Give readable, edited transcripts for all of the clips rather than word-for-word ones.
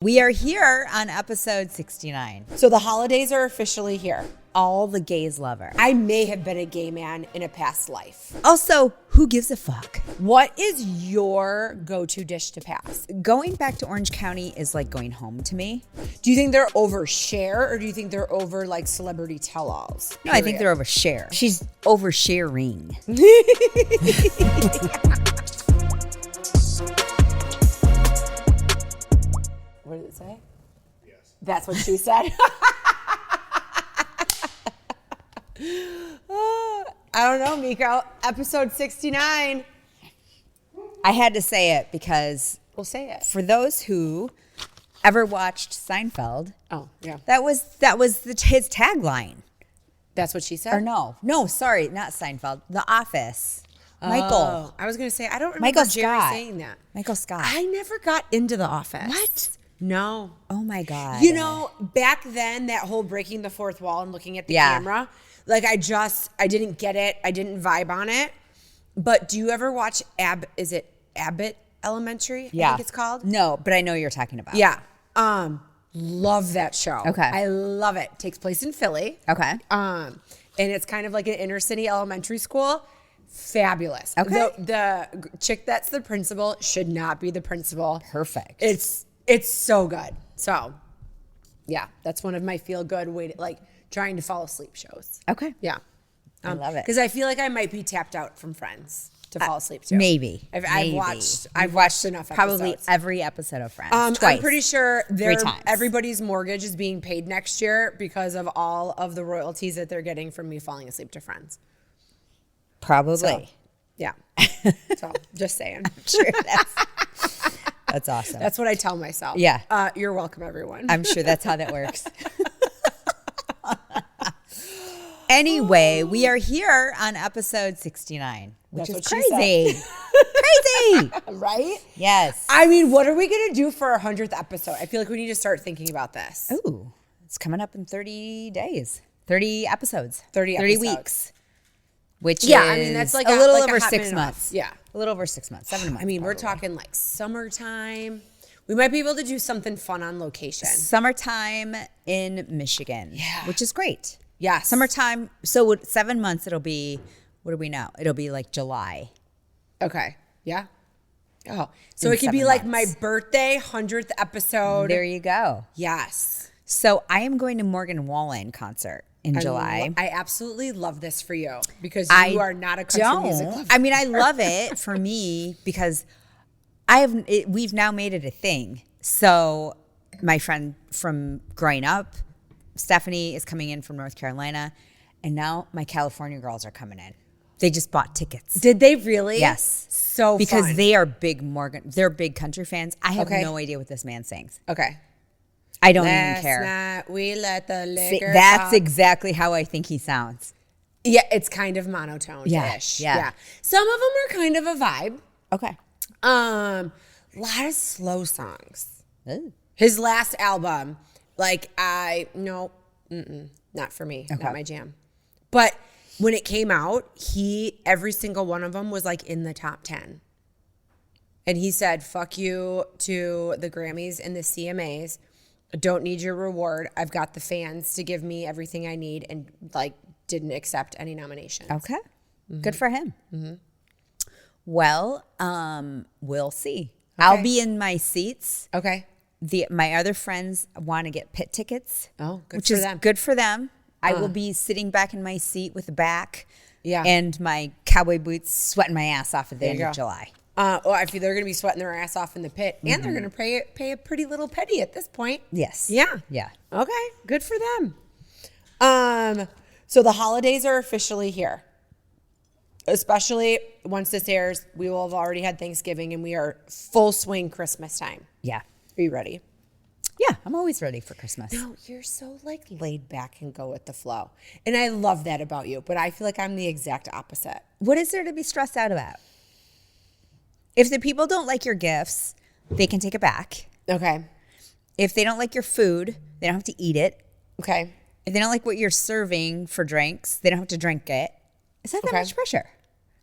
We are here on episode 69. So the holidays are officially here. All the gays love her. I may have been a gay man in a past life. Also, who gives a fuck? What is your go-to dish to pass? Going back to Orange County is like going home to me. Do you think they're over Cher or do you think they're over like celebrity tell-alls? No, I think they're over Cher. She's over sharing. What did it say? Yes. That's what she said. I don't know, Meko. Episode 69. I had to say it because We'll say it. for those who ever watched Seinfeld, Oh, yeah. that was his tagline. That's what she said? Or no, sorry, not Seinfeld. The Office. Michael. Oh, I was going to say, I don't remember Michael Jerry Scott. saying that. Michael Scott. I never got into The Office. What? No. Oh my God. You know, back then, that whole breaking the fourth wall and looking at the camera, like I didn't get it. I didn't vibe on it. But do you ever watch is it Abbott Elementary? Yeah. I think it's called. No, but I know what you're talking about. Yeah. Love that show. Okay. I love it. Takes place in Philly. Okay. And it's kind of like an inner city elementary school. Fabulous. Okay. The chick that's the principal should not be the principal. Perfect. It's so good. So, yeah, that's one of my feel good way to like trying to fall asleep shows. Okay. Yeah. I love it. Because I feel like I might be tapped out from Friends to fall asleep to. Maybe. I've watched enough probably episodes. every episode of Friends. Twice. I'm pretty sure 3 times. everybody's mortgage is being paid next year because of all of the royalties that they're getting from me falling asleep to Friends. Probably. So, yeah. So, just saying. Sure, that's awesome. That's what I tell myself. Yeah. You're welcome, everyone. I'm sure that's how that works. Anyway, we are here on episode 69, which That's is what she crazy. Crazy. Right? Yes. I mean, what are we going to do for our 100th episode? I feel like we need to start thinking about this. Ooh, it's coming up in 30 days. 30 episodes. 30 30 episodes. weeks. Which Yeah, is I mean, that's like a little like over a hot 6 minute months. off. Yeah. A little over 6 months, 7 months. I mean, we're probably. talking like summertime. We might be able to do something fun on location. Summertime in Michigan. Yeah. Which is great. Yeah. Summertime. So with 7 months, it'll be, what do we know? It'll be like July. Okay. Yeah. Oh, so In it could be 7 like months. my birthday 100th episode. There you go. Yes. So I am going to Morgan Wallen concert in July. I absolutely love this for you because I you are not a country music lover. I mean, I love it for me because we've now made it a thing. So my friend from growing up, Stephanie, is coming in from North Carolina, and now my California girls are coming in. They just bought tickets. Did they really? Yes. So because fun. they are they're big country fans. I have Okay. no idea what this man sings. Okay. I don't even Last care. night we let the See, liquor that's talk. exactly how I think he sounds. Yeah, it's kind of monotone-ish. Yeah. Some of them are kind of a vibe. Okay. A lot of slow songs. Ooh. His last album, like not for me, Okay. not my jam. But when it came out, every single one of them was like in the top 10. And he said, fuck you to the Grammys and the CMAs. I don't need your reward. I've got the fans to give me everything I need, and like didn't accept any nominations. Okay. Good for him. Mm-hmm. Well, we'll see. Okay. I'll be in my seats. Okay. My other friends want to get pit tickets. Oh, good which for is them. good for them. I will be sitting back in my seat with a back. Yeah. And my cowboy boots, sweating my ass off at the end you of go. July. I feel they're going to be sweating their ass off in the pit, and they're going to pay a pretty little penny at this point. Yes. Yeah. Yeah. Okay. Good for them. So the holidays are officially here. Especially once this airs, we will have already had Thanksgiving, and we are full swing Christmas time. Yeah. Are you ready? Yeah. I'm always ready for Christmas. No, you're so like laid back and go with the flow. And I love that about you, but I feel like I'm the exact opposite. What is there to be stressed out about? If the people don't like your gifts, they can take it back. Okay. If they don't like your food, they don't have to eat it. Okay. If they don't like what you're serving for drinks, they don't have to drink it. It's not that Okay. much pressure.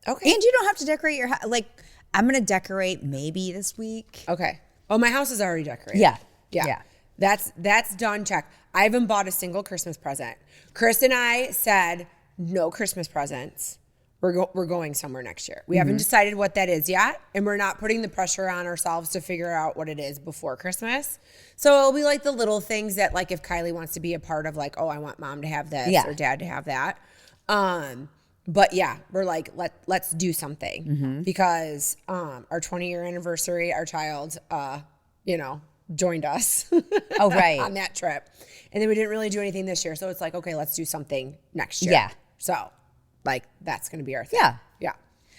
Okay. And you don't have to decorate your house. Like, I'm going to decorate maybe this week. Okay. Oh, my house is already decorated. Yeah. Yeah. That's done. Check. I haven't bought a single Christmas present. Chris and I said no Christmas presents. We're going somewhere next year. We haven't decided what that is yet, and we're not putting the pressure on ourselves to figure out what it is before Christmas. So it'll be like the little things that, like, if Kylie wants to be a part of, like, oh, I want mom to have this or dad to have that. But yeah, we're like, let's do something because our 20-year anniversary, our child, joined us. Oh, right. On that trip. And then we didn't really do anything this year. So it's like, okay, let's do something next year. Yeah. So, like, that's going to be our thing. Yeah. Yeah.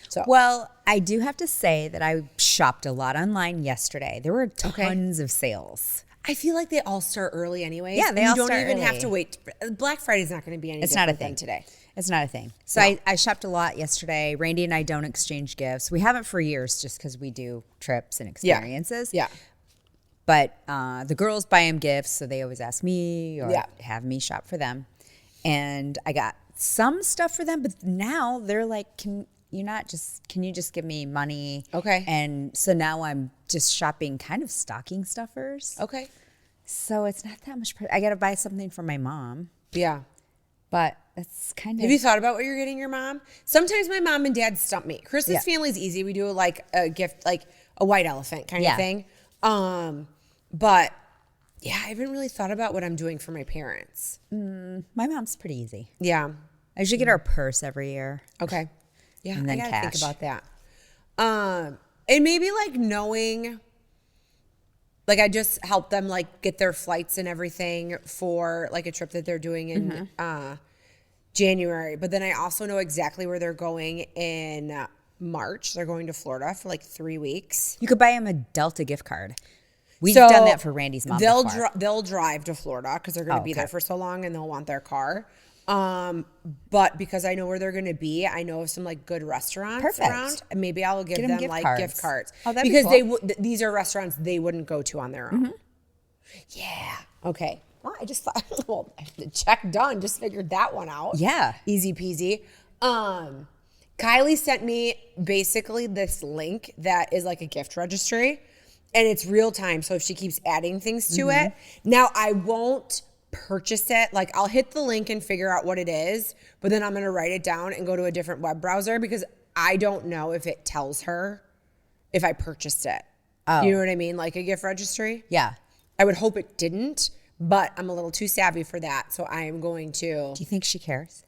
So, well, I do have to say that I shopped a lot online yesterday. There were tons of sales. I feel like they all start early anyway. Yeah, they all start You don't even have early. to wait. Black Friday's not going to be any It's not a different thing than today. It's not a thing. So I shopped a lot yesterday. Randy and I don't exchange gifts. We haven't for years just because we do trips and experiences. Yeah. But the girls buy him gifts, so they always ask me or have me shop for them. And I got some stuff for them, but now they're like, can you just give me money? Okay. And so now I'm just shopping kind of stocking stuffers. Okay. So it's not that much. I got to buy something for my mom. Yeah. But it's kind of. Have you thought about what you're getting your mom? Sometimes my mom and dad stump me. Chris's family's easy. We do like a gift, like a white elephant kind of thing. But yeah, I haven't really thought about what I'm doing for my parents. My mom's pretty easy. Yeah. I usually get her a purse every year. Okay. Yeah, And then I gotta cash. think about that. And maybe like knowing, like I just help them like get their flights and everything for like a trip that they're doing in January. But then I also know exactly where they're going in March. They're going to Florida for like 3 weeks. You could buy him a Delta gift card. We've done that for Randy's mom before. They'll drive to Florida because they're going to be there for so long and they'll want their car. But because I know where they're going to be, I know of some like good restaurants around. And maybe I'll give them gift like cards. gift cards. Oh, that'd be because cool. these are restaurants they wouldn't go to on their own. Yeah. Okay. Well, I just thought, well, check done. Just figured that one out. Yeah. Easy peasy. Kylie sent me basically this link that is like a gift registry and it's real time. So if she keeps adding things to it, now I won't purchase it. Like I'll hit the link and figure out what it is, but then I'm going to write it down and go to a different web browser because I don't know if it tells her if I purchased it. Oh. You know what I mean? Like a gift registry. Yeah. I would hope it didn't, but I'm a little too savvy for that. So I am going to. Do you think she cares?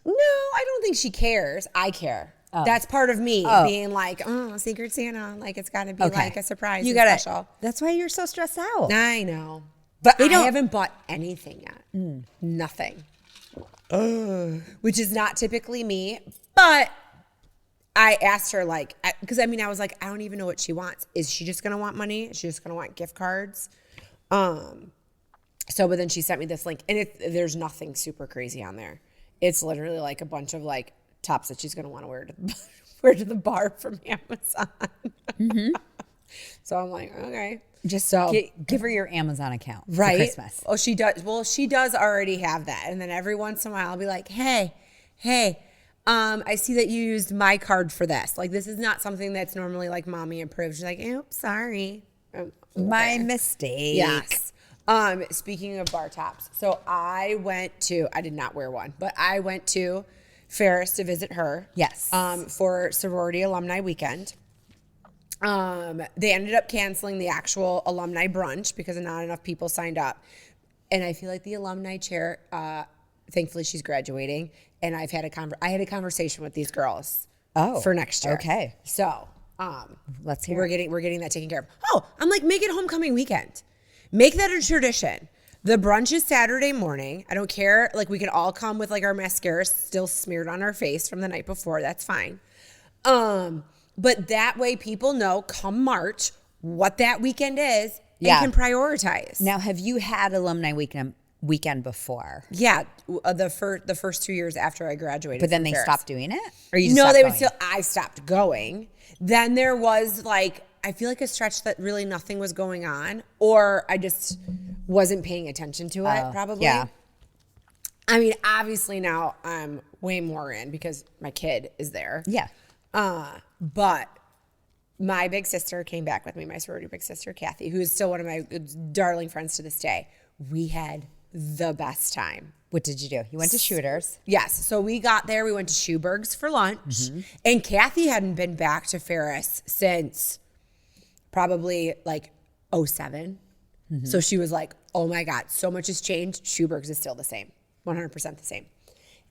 No, I don't think she cares. I care. Oh. That's part of me being like, oh, Secret Santa. Like it's got to be like a surprise. Special. That's why you're so stressed out. I know. But I haven't bought anything yet. Nothing. Which is not typically me. But I asked her like, because I was like, I don't even know what she wants. Is she just going to want money? Is she just going to want gift cards? But then she sent me this link and there's nothing super crazy on there. It's literally like a bunch of like tops that she's going to want to wear to the bar from Amazon. So I'm like, okay. Just give her your Amazon account for Christmas. Oh, she does. Well, she does already have that. And then every once in a while I'll be like, hey, I see that you used my card for this. Like, this is not something that's normally like mommy approved. She's like, oops, sorry. My mistake. Yes. Speaking of bar tops. So I did not wear one, but I went to Ferris to visit her. Yes. For sorority alumni weekend. They ended up canceling the actual alumni brunch because not enough people signed up. And I feel like the alumni chair, thankfully she's graduating. And I had a conversation with these girls for next year. Okay. So, let's hear we're getting that taken care of. Oh, I'm like, make it homecoming weekend. Make that a tradition. The brunch is Saturday morning. I don't care. Like we can all come with like our mascara still smeared on our face from the night before. That's fine. But that way people know come March what that weekend is and can prioritize. Now, have you had alumni weekend before? Yeah, the first 2 years after I graduated. But then they stopped doing it? Or you just no, stopped they going? would still. I stopped going. Then there was like I feel like a stretch that really nothing was going on, or I just wasn't paying attention to it. Probably. Yeah. Obviously now I'm way more in because my kid is there. Yeah. But my big sister came back with me, my sorority big sister, Kathy, who is still one of my darling friends to this day. We had the best time. What did you do? You went to Shooters. Yes. So we got there. We went to Schuberg's for lunch. And Kathy hadn't been back to Ferris since probably like 07. So she was like, oh my God, so much has changed. Schuberg's is still the same, 100% the same.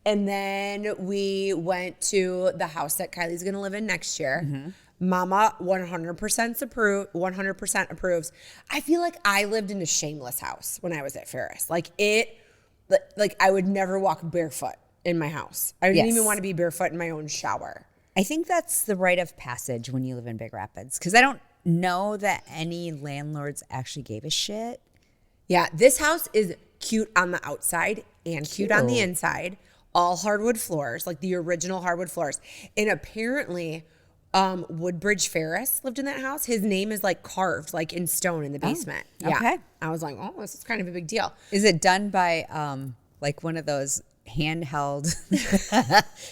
And then we went to the house that Kylie's going to live in next year. Mama 100% approves. I feel like I lived in a shameless house when I was at Ferris. Like I would never walk barefoot in my house. I didn't even want to be barefoot in my own shower. I think that's the rite of passage when you live in Big Rapids, because I don't know that any landlords actually gave a shit. Yeah, this house is cute on the outside and cute on the inside. All hardwood floors, like the original hardwood floors. And apparently, Woodbridge Ferris lived in that house. His name is like carved like in stone in the basement. Yeah. Okay. I was like, oh, this is kind of a big deal. Is it done by like one of those handheld?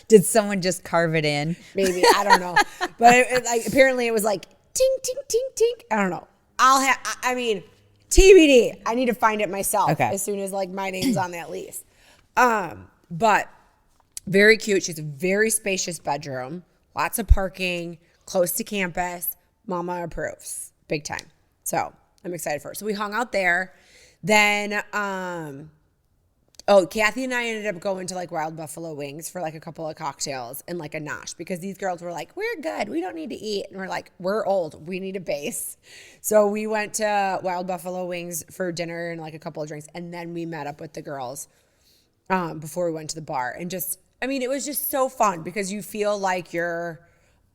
Did someone just carve it in? Maybe, I don't know. But like apparently it was like tink, tink, tink, tink. I don't know. I mean, TBD. I need to find it myself as soon as like my name's on that lease. But very cute. She's a very spacious bedroom. Lots of parking, close to campus. Mama approves, big time. So I'm excited for her. So we hung out there. Then, Kathy and I ended up going to like Wild Buffalo Wings for like a couple of cocktails and like a nosh, because these girls were like, we're good. We don't need to eat. And we're like, we're old. We need a base. So we went to Wild Buffalo Wings for dinner and like a couple of drinks. And then we met up with the girls before we went to the bar. And just, I mean, it was just so fun because you feel like you're,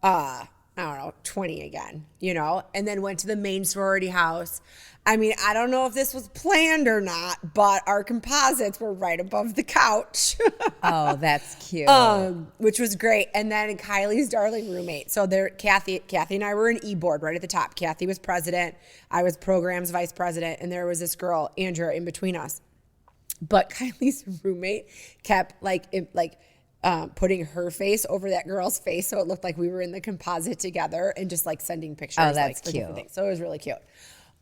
I don't know, 20 again, you know? And then went to the main sorority house. I mean, I don't know if this was planned or not, but our composites were right above the couch. Oh, that's cute. Which was great. And then Kylie's darling roommate. So there, Kathy and I were an e-board right at the top. Kathy was president. I was programs vice president. And there was this girl, Andrea, in between us. But Kylie's roommate kept putting her face over that girl's face so it looked like we were in the composite together and just like sending pictures. Oh, that's like, cute. So it was really cute.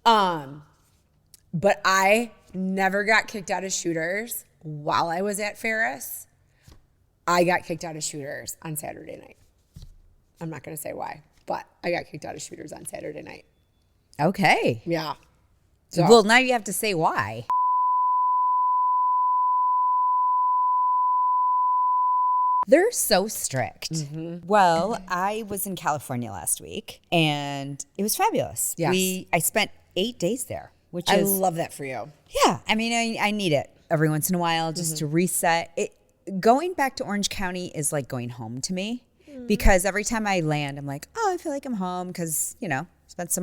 But I never got kicked out of Shooters while I was at Ferris. I got kicked out of Shooters on Saturday night. I'm not going to say why, but I got kicked out of Shooters on Saturday night. Okay. Yeah. So. Well, now you have to say why. They're so strict. Mm-hmm. Well, I was in California last week, and it was fabulous. Yes. I spent 8 days there, which I is... love that for you. Yeah. I mean, I need it every once in a while just to reset. Going back to Orange County is like going home to me, because every time I land, I'm like, oh, I feel like I'm home because, you know, spent so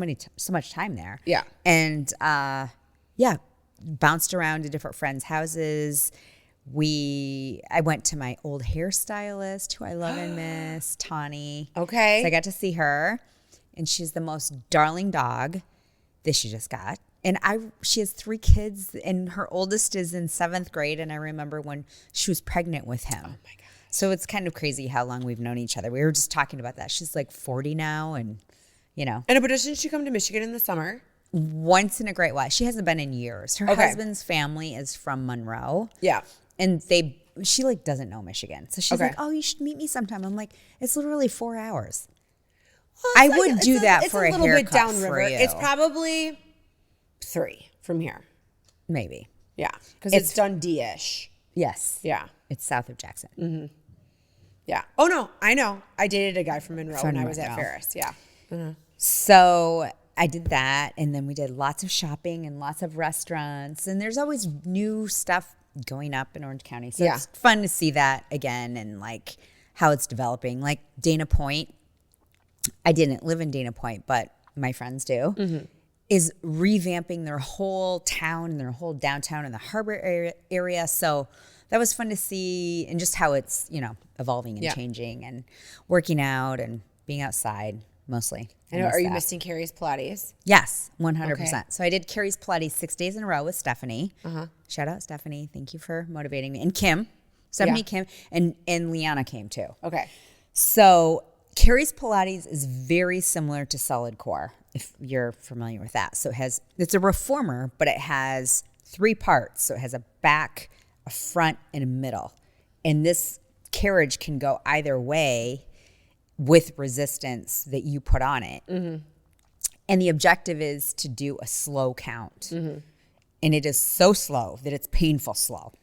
much time there. Yeah. And, bounced around to different friends' houses. I went to my old hairstylist, who I love and miss, Tawny. Okay. So I got to see her, and she's the most darling dog that she just got. And she has 3 kids, and her oldest is in 7th grade. And I remember when she was pregnant with him. Oh my God. So it's kind of crazy how long we've known each other. We were just talking about that. She's like 40 now, and you know. But doesn't she come to Michigan in the summer? Once in a great while. She hasn't been in years. Her husband's family is from Monroe. Yeah. And she like doesn't know Michigan. So she's like, oh, you should meet me sometime. I'm like, it's literally 4 hours. Well, I would do that for a haircut. It's a little bit downriver. It's probably 3 from here. Maybe. Yeah. Because it's Dundee-ish. Yes. Yeah. It's south of Jackson. Mm-hmm. Yeah. Oh, no. I know. I dated a guy from Monroe when I was at Ferris. Yeah. Mm-hmm. So I did that. And then we did lots of shopping and lots of restaurants. And there's always new stuff going up in Orange County. So it's fun to see that again and like how it's developing. Like Dana Point, I didn't live in Dana Point, but my friends do, is revamping their whole town and their whole downtown and the harbor area. So that was fun to see, and just how it's, you know, evolving and changing and working out and being outside mostly. I know. Are you missing Carrie's Pilates? Yes, 100%. Okay. So I did Carrie's Pilates 6 days in a row with Stephanie. Shout out Stephanie. Thank you for motivating me. And Kim. Stephanie, Kim, and Liana came too. Okay. So Carrie's Pilates is very similar to solid core, if you're familiar with that. So it's a reformer, but it has 3 parts. So it has a back, a front, and a middle. And this carriage can go either way with resistance that you put on it. Mm-hmm. And the objective is to do a slow count. Mm-hmm. And it is so slow that it's painful slow.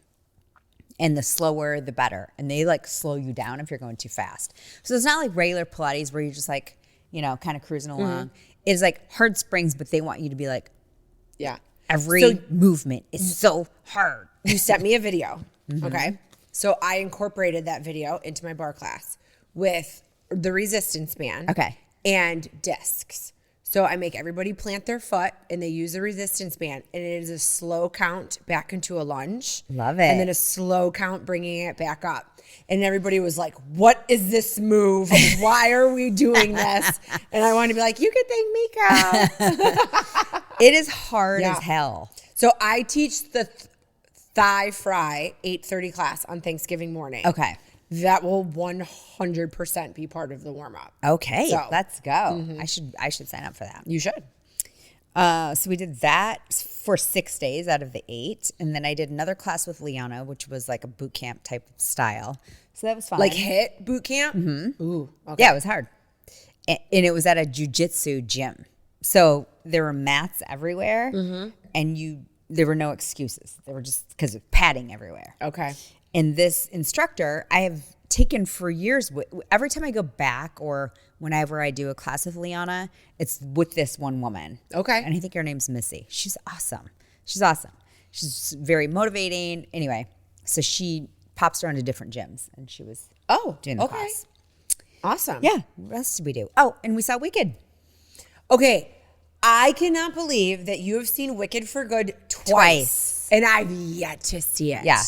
And the slower, the better. And they like slow you down if you're going too fast. So it's not like regular Pilates where you're just like, kind of cruising along. Mm-hmm. It's like hard springs, but they want you to be like, every movement is so hard. You sent me a video, okay? So I incorporated that video into my bar class with the resistance band and discs. So I make everybody plant their foot and they use the resistance band, and it is a slow count back into a lunge. Love it. And then a slow count bringing it back up. And everybody was like, what is this move? Why are we doing this? And I wanted to be like, you can thank Meko. It is hard as hell. So I teach the thigh fry 8:30 class on Thanksgiving morning. Okay. That will 100% be part of the warm up. Okay, so, let's go. Mm-hmm. I should sign up for that. You should. So we did that for 6 days out of the 8, and then I did another class with Liana, which was like a boot camp type of style. So that was fun. Like HIIT boot camp? Mm-hmm. Ooh, okay. Yeah, it was hard, and it was at a jiu-jitsu gym. So there were mats everywhere, and there were no excuses. They were just because of padding everywhere. Okay. And this instructor I have taken for years. Every time I go back or whenever I do a class with Liana, it's with this one woman. Okay. And I think her name's Missy. She's awesome. She's very motivating. Anyway, so she pops around to different gyms, and she was doing the class. Awesome. Yeah. What else did we do? Oh, and we saw Wicked. Okay. I cannot believe that you have seen Wicked for Good twice. And I've yet to see it. Yeah.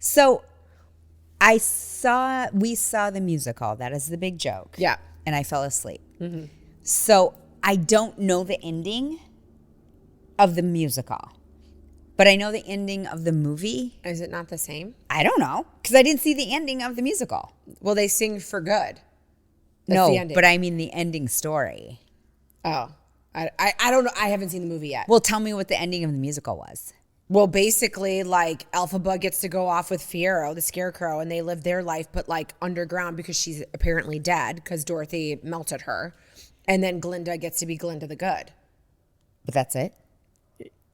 So we saw the musical. That is the big joke. Yeah. And I fell asleep. Mm-hmm. So I don't know the ending of the musical, but I know the ending of the movie. Is it not the same? I don't know, because I didn't see the ending of the musical. Well, they sing For Good. No, but I mean the ending story. Oh. I don't know. I haven't seen the movie yet. Well, tell me what the ending of the musical was. Well, basically, like, Elphaba gets to go off with Fiyero, the scarecrow, and they live their life, but, like, underground because she's apparently dead because Dorothy melted her. And then Glinda gets to be Glinda the Good. But that's it?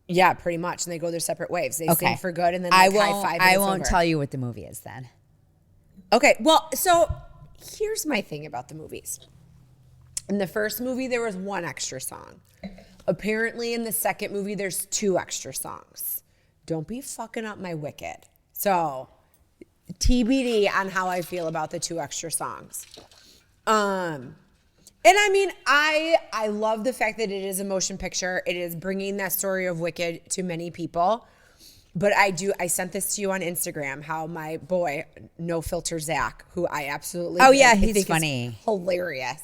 Yeah, pretty much. And they go their separate ways. They sing For Good, and then high five. I won't tell you what the movie is then. Okay, well, so here's my thing about the movies. In the first movie, there was 1 extra song. Apparently, in the second movie, there's 2 extra songs. Don't be fucking up my Wicked. So, TBD on how I feel about the 2 extra songs. And I mean, I love the fact that it is a motion picture. It is bringing that story of Wicked to many people. But I sent this to you on Instagram, how my boy, No Filter Zach, who I absolutely he's funny. Hilarious.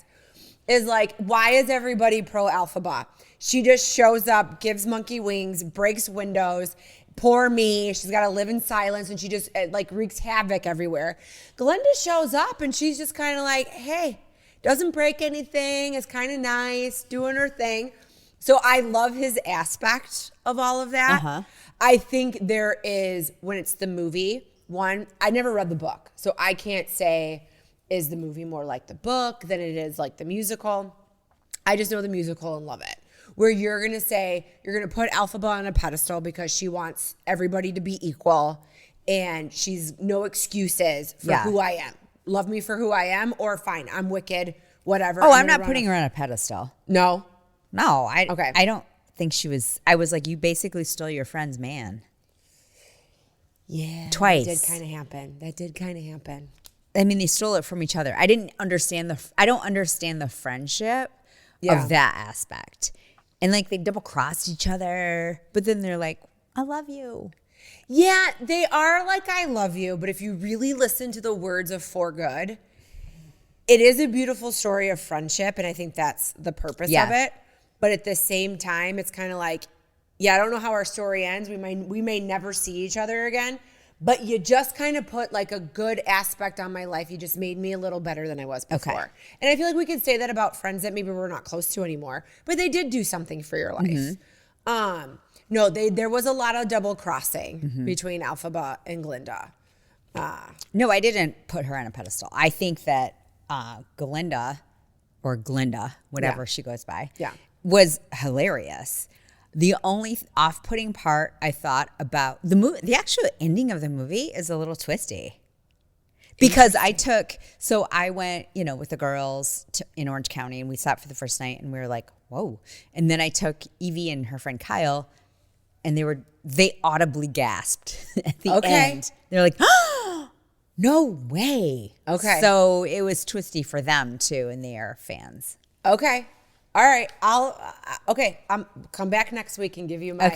Is like, why is everybody pro Elphaba? She just shows up, gives monkey wings, breaks windows. Poor me. She's got to live in silence, and she just like wreaks havoc everywhere. Glinda shows up, and she's just kind of like, hey, doesn't break anything. It's kind of nice, doing her thing. So I love his aspect of all of that. Uh-huh. I think there is, when it's the movie, I never read the book, so I can't say, is the movie more like the book than it is like the musical? I just know the musical and love it. Where you're going to put Elphaba on a pedestal because she wants everybody to be equal, and she's no excuses for who I am. Love me for who I am, or fine, I'm Wicked, whatever. Oh, I'm not putting her on a pedestal. No? No, I don't think she was. I was like, you basically stole your friend's man. Yeah. Twice. That did kind of happen. I mean, they stole it from each other. I don't understand the friendship of that aspect. And like they double crossed each other, but then they're like, I love you. Yeah, they are like, I love you. But if you really listen to the words of For Good, it is a beautiful story of friendship. And I think that's the purpose of it. But at the same time, it's kind of like, I don't know how our story ends. We may never see each other again. but you just kind of put like a good aspect on my life. You just made me a little better than I was before. Okay. And I feel like we could say that about friends that maybe we're not close to anymore, but they did do something for your life. No, there was a lot of double crossing between Elphaba and Glinda. No, I didn't put her on a pedestal. I think that Glinda, or Glinda, whatever she goes by, was hilarious. The only off-putting part I thought about the actual ending of the movie is a little twisty. Because I went, with the girls in Orange County, and we sat for the first night, and we were like, whoa. And then I took Evie and her friend Kyle, and they audibly gasped at the end. They're like, oh, no way. Okay. So it was twisty for them too, and they are fans. Okay. All right. I'll come back next week and give you my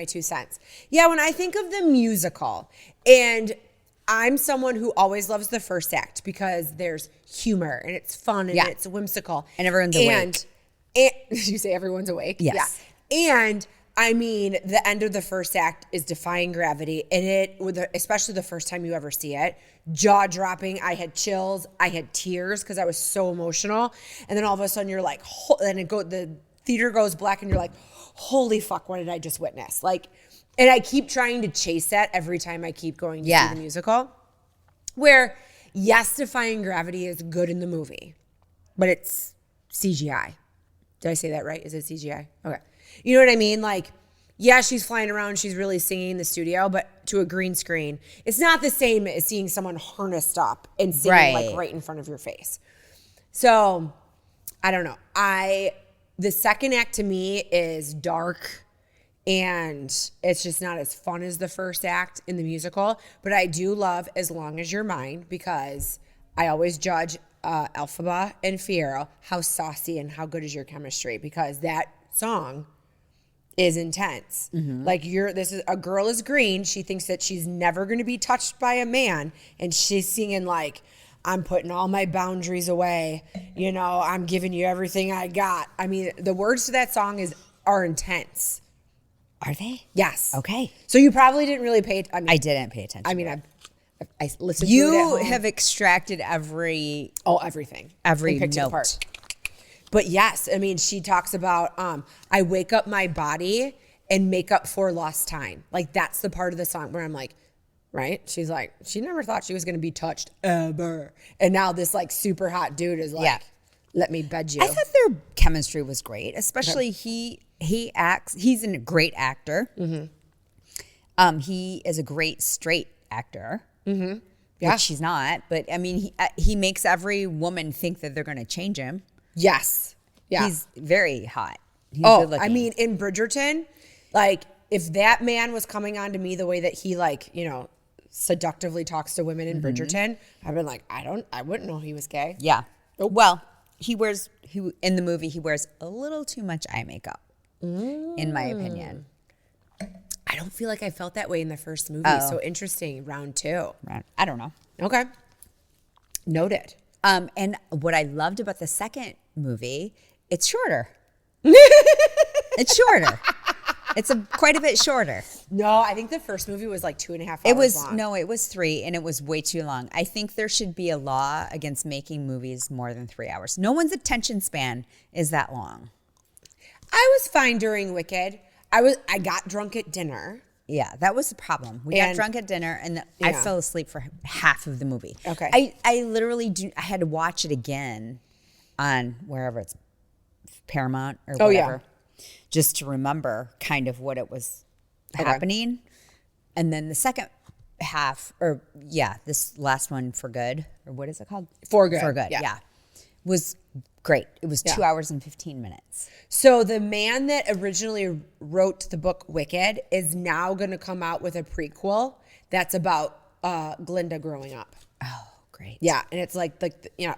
2 cents. Yeah, when I think of the musical, and I'm someone who always loves the first act because there's humor and it's fun and it's whimsical. And everyone's awake. And you say everyone's awake? Yes. Yeah. And I mean, the end of the first act is defying gravity, and especially the first time you ever see it, jaw dropping. I had chills, I had tears because I was so emotional, and then all of a sudden you're like, the theater goes black, and you're like, holy fuck, what did I just witness? Like, and I keep trying to chase that every time I keep going to see the musical. Where yes, defying gravity is good in the movie, but it's CGI. Did I say that right? Is it CGI? Okay. You know what I mean? Like, yeah, she's flying around, she's really singing in the studio, but to a green screen, it's not the same as seeing someone harnessed up and singing like right in front of your face. So, I don't know. The second act to me is dark, and it's just not as fun as the first act in the musical. But I do love As Long As You're Mine, because I always judge Elphaba and Fiyero, how saucy and how good is your chemistry, because that song is intense. Like a girl is green. She thinks that she's never going to be touched by a man, and she's singing like, I'm putting all my boundaries away. I'm giving you everything I got. I mean, the words to that song are intense. Are they? Yes. Okay. So you probably didn't really I didn't pay attention. I mean, I listened to it at You home. have extracted everything. Every note. apart. But yes, I mean, she talks about, I wake up my body and make up for lost time. Like, that's the part of the song where I'm like, right? She's like, she never thought she was going to be touched ever. And now this like super hot dude is like, let me bed you. I thought their chemistry was great, especially he's a great actor. He is a great straight actor. Yeah. Which he's not, but I mean, he makes every woman think that they're going to change him. Yes. Yeah. He's very hot. He's good looking. I mean, in Bridgerton, like, if that man was coming on to me the way that he seductively talks to women in Bridgerton, I've been like, I wouldn't know he was gay. Yeah. Well, in the movie, he wears a little too much eye makeup, in my opinion. I don't feel like I felt that way in the first movie. So interesting. Round 2. I don't know. Okay. Noted. And what I loved about the second movie, it's shorter. It's shorter. It's quite a bit shorter. No, I think the first movie was like 2.5 hours long. No, it was 3, and it was way too long. I think there should be a law against making movies more than 3 hours. No one's attention span is that long. I was fine during Wicked. I got drunk at dinner. Yeah, that was the problem. We got drunk at dinner, and I fell asleep for half of the movie. Okay. I literally I had to watch it again on wherever it's Paramount or whatever, just to remember kind of what it was happening. And then the second half, this last one, For Good, or what is it called? For Good. For Good, yeah. Was great. It was 2 hours and 15 minutes. So the man that originally wrote the book Wicked is now going to come out with a prequel that's about Glinda growing up. Oh, great. Yeah, and it's like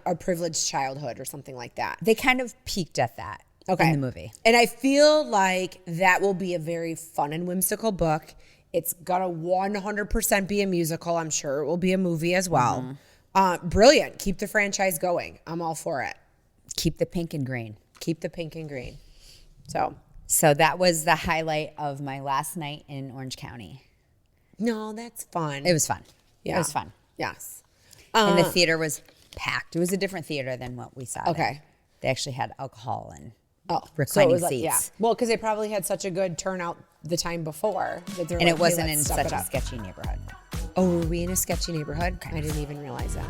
a privileged childhood or something like that. They kind of peaked at that in the movie. And I feel like that will be a very fun and whimsical book. It's going to 100% be a musical. I'm sure it will be a movie as well. Brilliant. Keep the franchise going. I'm all for it. Keep the pink and green. Keep the pink and green. So that was the highlight of my last night in Orange County. No, that's fun. It was fun. Yeah. It was fun. Yes. And the theater was packed. It was a different theater than what we saw. Okay. They actually had alcohol and So reclining it was seats. yeah. Well, because they probably had such a good turnout the time before that they're And like, it wasn't hey, in let's such step it a up. sketchy neighborhood. Oh, were we in a sketchy neighborhood? I didn't even realize that.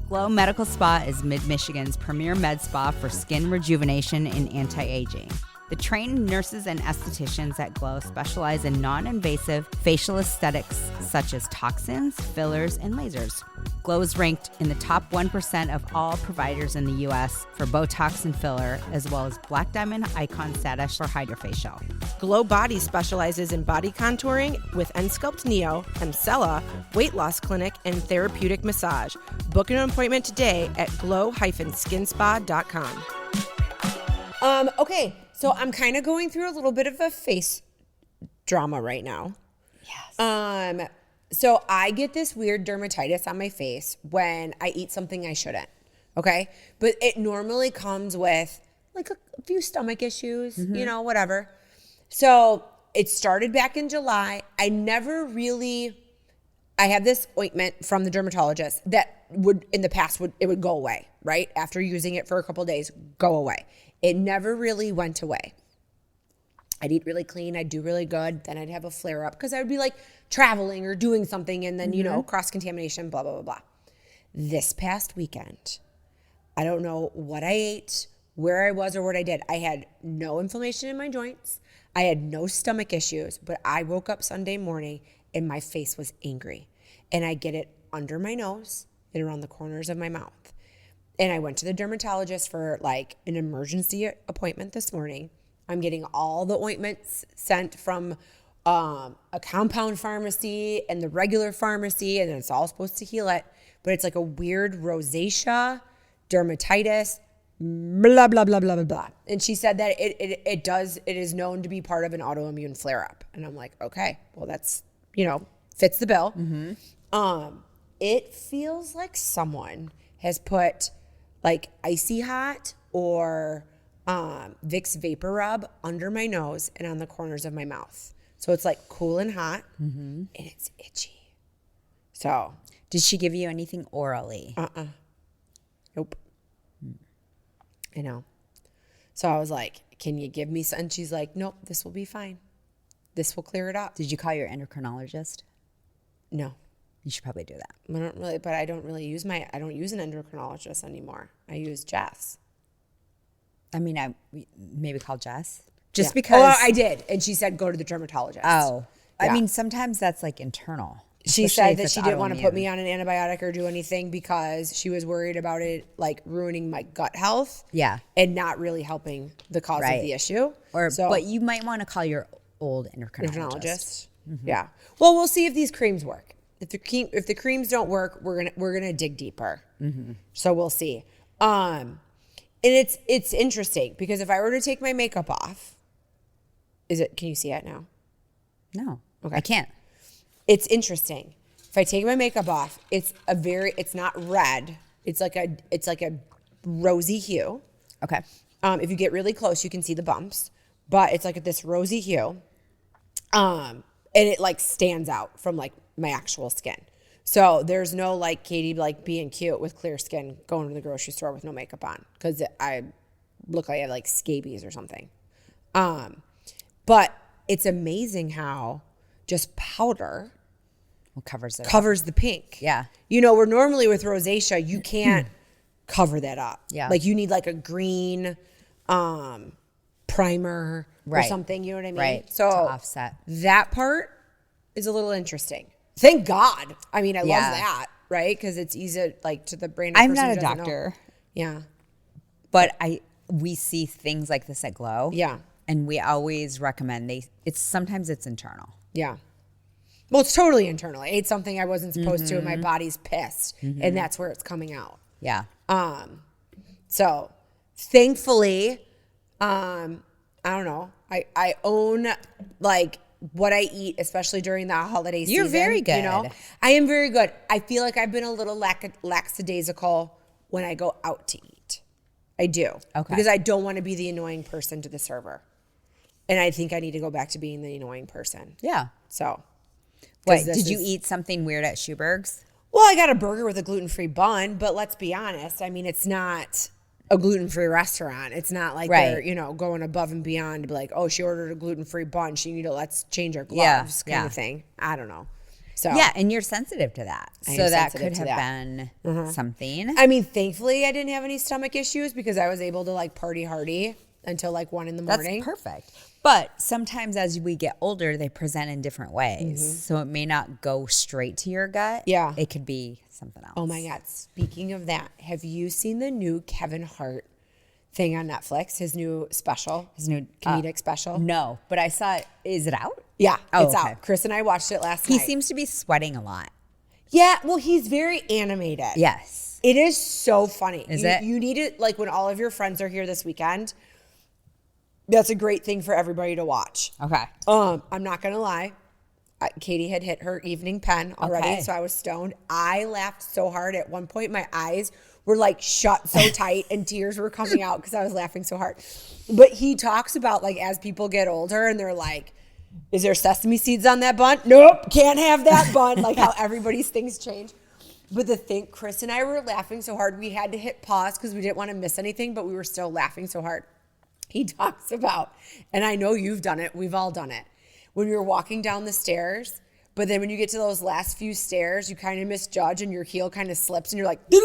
Glow Medical Spa is Mid-Michigan's premier med spa for skin rejuvenation and anti-aging. The trained nurses and estheticians at Glow specialize in non-invasive facial aesthetics such as toxins, fillers, and lasers. Glow is ranked in the top 1% of all providers in the U.S. for Botox and filler, as well as Black Diamond Icon status for Hydrofacial. Glow Body specializes in body contouring with Ensculpt Neo, Emcella, Weight Loss Clinic, and Therapeutic Massage. Book an appointment today at glow-skinspa.com. Okay, so I'm kind of going through a little bit of a face drama right now. Yes. So I get this weird dermatitis on my face when I eat something I shouldn't. Okay, but it normally comes with like a few stomach issues, you know, whatever. So it started back in July. I have this ointment from the dermatologist that would, in the past, it would go away, right? After using it for a couple of days, go away. It never really went away. I'd eat really clean. I'd do really good. Then I'd have a flare up because I would be like traveling or doing something and then, you know, cross-contamination, blah, blah, blah, blah. This past weekend, I don't know what I ate, where I was, or what I did. I had no inflammation in my joints. I had no stomach issues, but I woke up Sunday morning and my face was angry. And I get it under my nose and around the corners of my mouth. And I went to the dermatologist for like an emergency appointment this morning. I'm getting all the ointments sent from a compound pharmacy and the regular pharmacy, and it's all supposed to heal it. But it's like a weird rosacea, dermatitis, blah, blah, blah, blah, blah, blah. And she said that it is known to be part of an autoimmune flare-up. And I'm like, okay, well, that's, you know, fits the bill. It feels like someone has put like Icy Hot or Vicks Vapor Rub under my nose and on the corners of my mouth. So it's like cool and hot, and it's itchy. So Did she give you anything orally? nope. I know. So I was like, can you give me some? And she's like, nope, this will be fine. This will clear it up. Did you call your endocrinologist? No. You should probably do that. I don't use an endocrinologist anymore. I use Jess. I mean, I maybe call Jess. Just Yeah. because. Oh, I did. And she said, go to the dermatologist. Oh. Yeah. I mean, sometimes that's like internal. She especially said if that it's she didn't want to put autoimmune. me on an antibiotic or do anything because she was worried about it like ruining my gut health. Yeah. And not really helping the cause Right. of the issue. But you might want to call your old endocrinologist. Endocrinologist. Yeah. Well, we'll see if these creams work. If the creams don't work, we're gonna dig deeper. So we'll see. And it's interesting because if I were to take my makeup off, can you see it now? No. Okay. I can't. It's interesting. If I take my makeup off, it's not red. It's like a rosy hue. Okay. If you get really close, you can see the bumps, but it's like this rosy hue. And it like stands out from like my actual skin. So there's no like Katie like being cute with clear skin going to the grocery store with no makeup on because I look like I have like scabies or something. But it's amazing how just powder Covers it. covers the pink. Yeah. You know, where normally with rosacea, you can't cover that up. Yeah. Like you need like a green primer or Right. something, you know what I mean? Right. So To offset. that part is a little interesting. Thank God. I mean, I love Yeah. that, right? Because it's easy like to the brain. I'm person not who a doesn't know. doctor, Yeah. but we see things like this at Glow. Yeah. And we always recommend sometimes it's internal. Yeah. Well, it's totally internal. I ate something I wasn't supposed to and my body's pissed. And that's where it's coming out. Yeah. So thankfully, I don't know. I own like what I eat, especially during the holiday season. You're very good. You know, I am very good. I feel like I've been a little lackadaisical when I go out to eat. I do. Okay. Because I don't want to be the annoying person to the server. And I think I need to go back to being the annoying person. Yeah. So What, did you eat something weird at Schuberg's? Well, I got a burger with a gluten-free bun, but let's be honest. I mean, it's not a gluten-free restaurant. It's not like they're, going above and beyond to be like, oh, she ordered a gluten-free bun. Let's change our gloves kind of thing. I don't know. So yeah, and you're sensitive to that. So that could have been something. I mean, thankfully, I didn't have any stomach issues because I was able to like party hardy until like 1 a.m. That's perfect. But sometimes as we get older, they present in different ways. So it may not go straight to your gut. Yeah. It could be something else. Oh my God. Speaking of that, have you seen the new Kevin Hart thing on Netflix? His new special? His new comedic special? No, but I saw it. Is it out? Yeah, it's okay. out. Chris and I watched it last night. He seems to be sweating a lot. Yeah, well, he's very animated. Yes. It is so funny. Is it? You need it, like when all of your friends are here this weekend. That's a great thing for everybody to watch. Okay. I'm not going to lie. Katie had hit her evening pen already, so I was stoned. I laughed so hard. At one point, my eyes were like shut so tight and tears were coming out because I was laughing so hard. But he talks about like as people get older and they're like, is there sesame seeds on that bun? Nope, can't have that bun. Like how everybody's things change. But the thing, Chris and I were laughing so hard, we had to hit pause because we didn't want to miss anything, but we were still laughing so hard. He talks about, and I know you've done it, we've all done it, when you're walking down the stairs, but then when you get to those last few stairs, you kind of misjudge and your heel kind of slips and you're like, you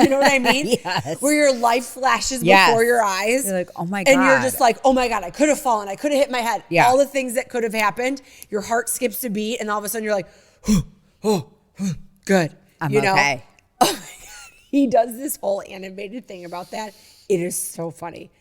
know what I mean? Yes. Where your life flashes before your eyes. You're like, oh my God. And you're just like, oh my God, I could have fallen. I could have hit my head. Yeah. All the things that could have happened. Your heart skips a beat and all of a sudden you're like, good. I'm okay. Oh my God. He does this whole animated thing about that. It is so funny.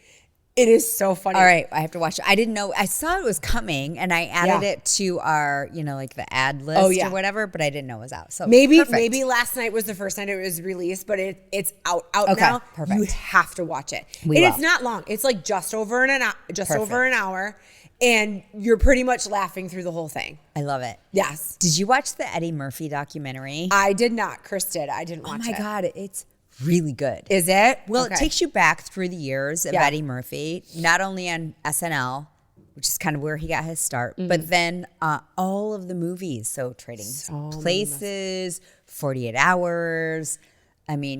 It is so funny. All right, I have to watch it. I didn't know. I saw it was coming, and I added it to our, like the ad list or whatever, but I didn't know it was out. So maybe last night was the first night it was released, but it's out now. Perfect. You have to watch it. It's not long. It's like just over an hour, and you're pretty much laughing through the whole thing. I love it. Yes. Did you watch the Eddie Murphy documentary? I did not. Chris did. I didn't watch it. Oh my God, it's really good. Is it? Well, it takes you back through the years of Eddie Murphy, not only on SNL, which is kind of where he got his start, but then all of the movies. So Trading Places, 48 Hours,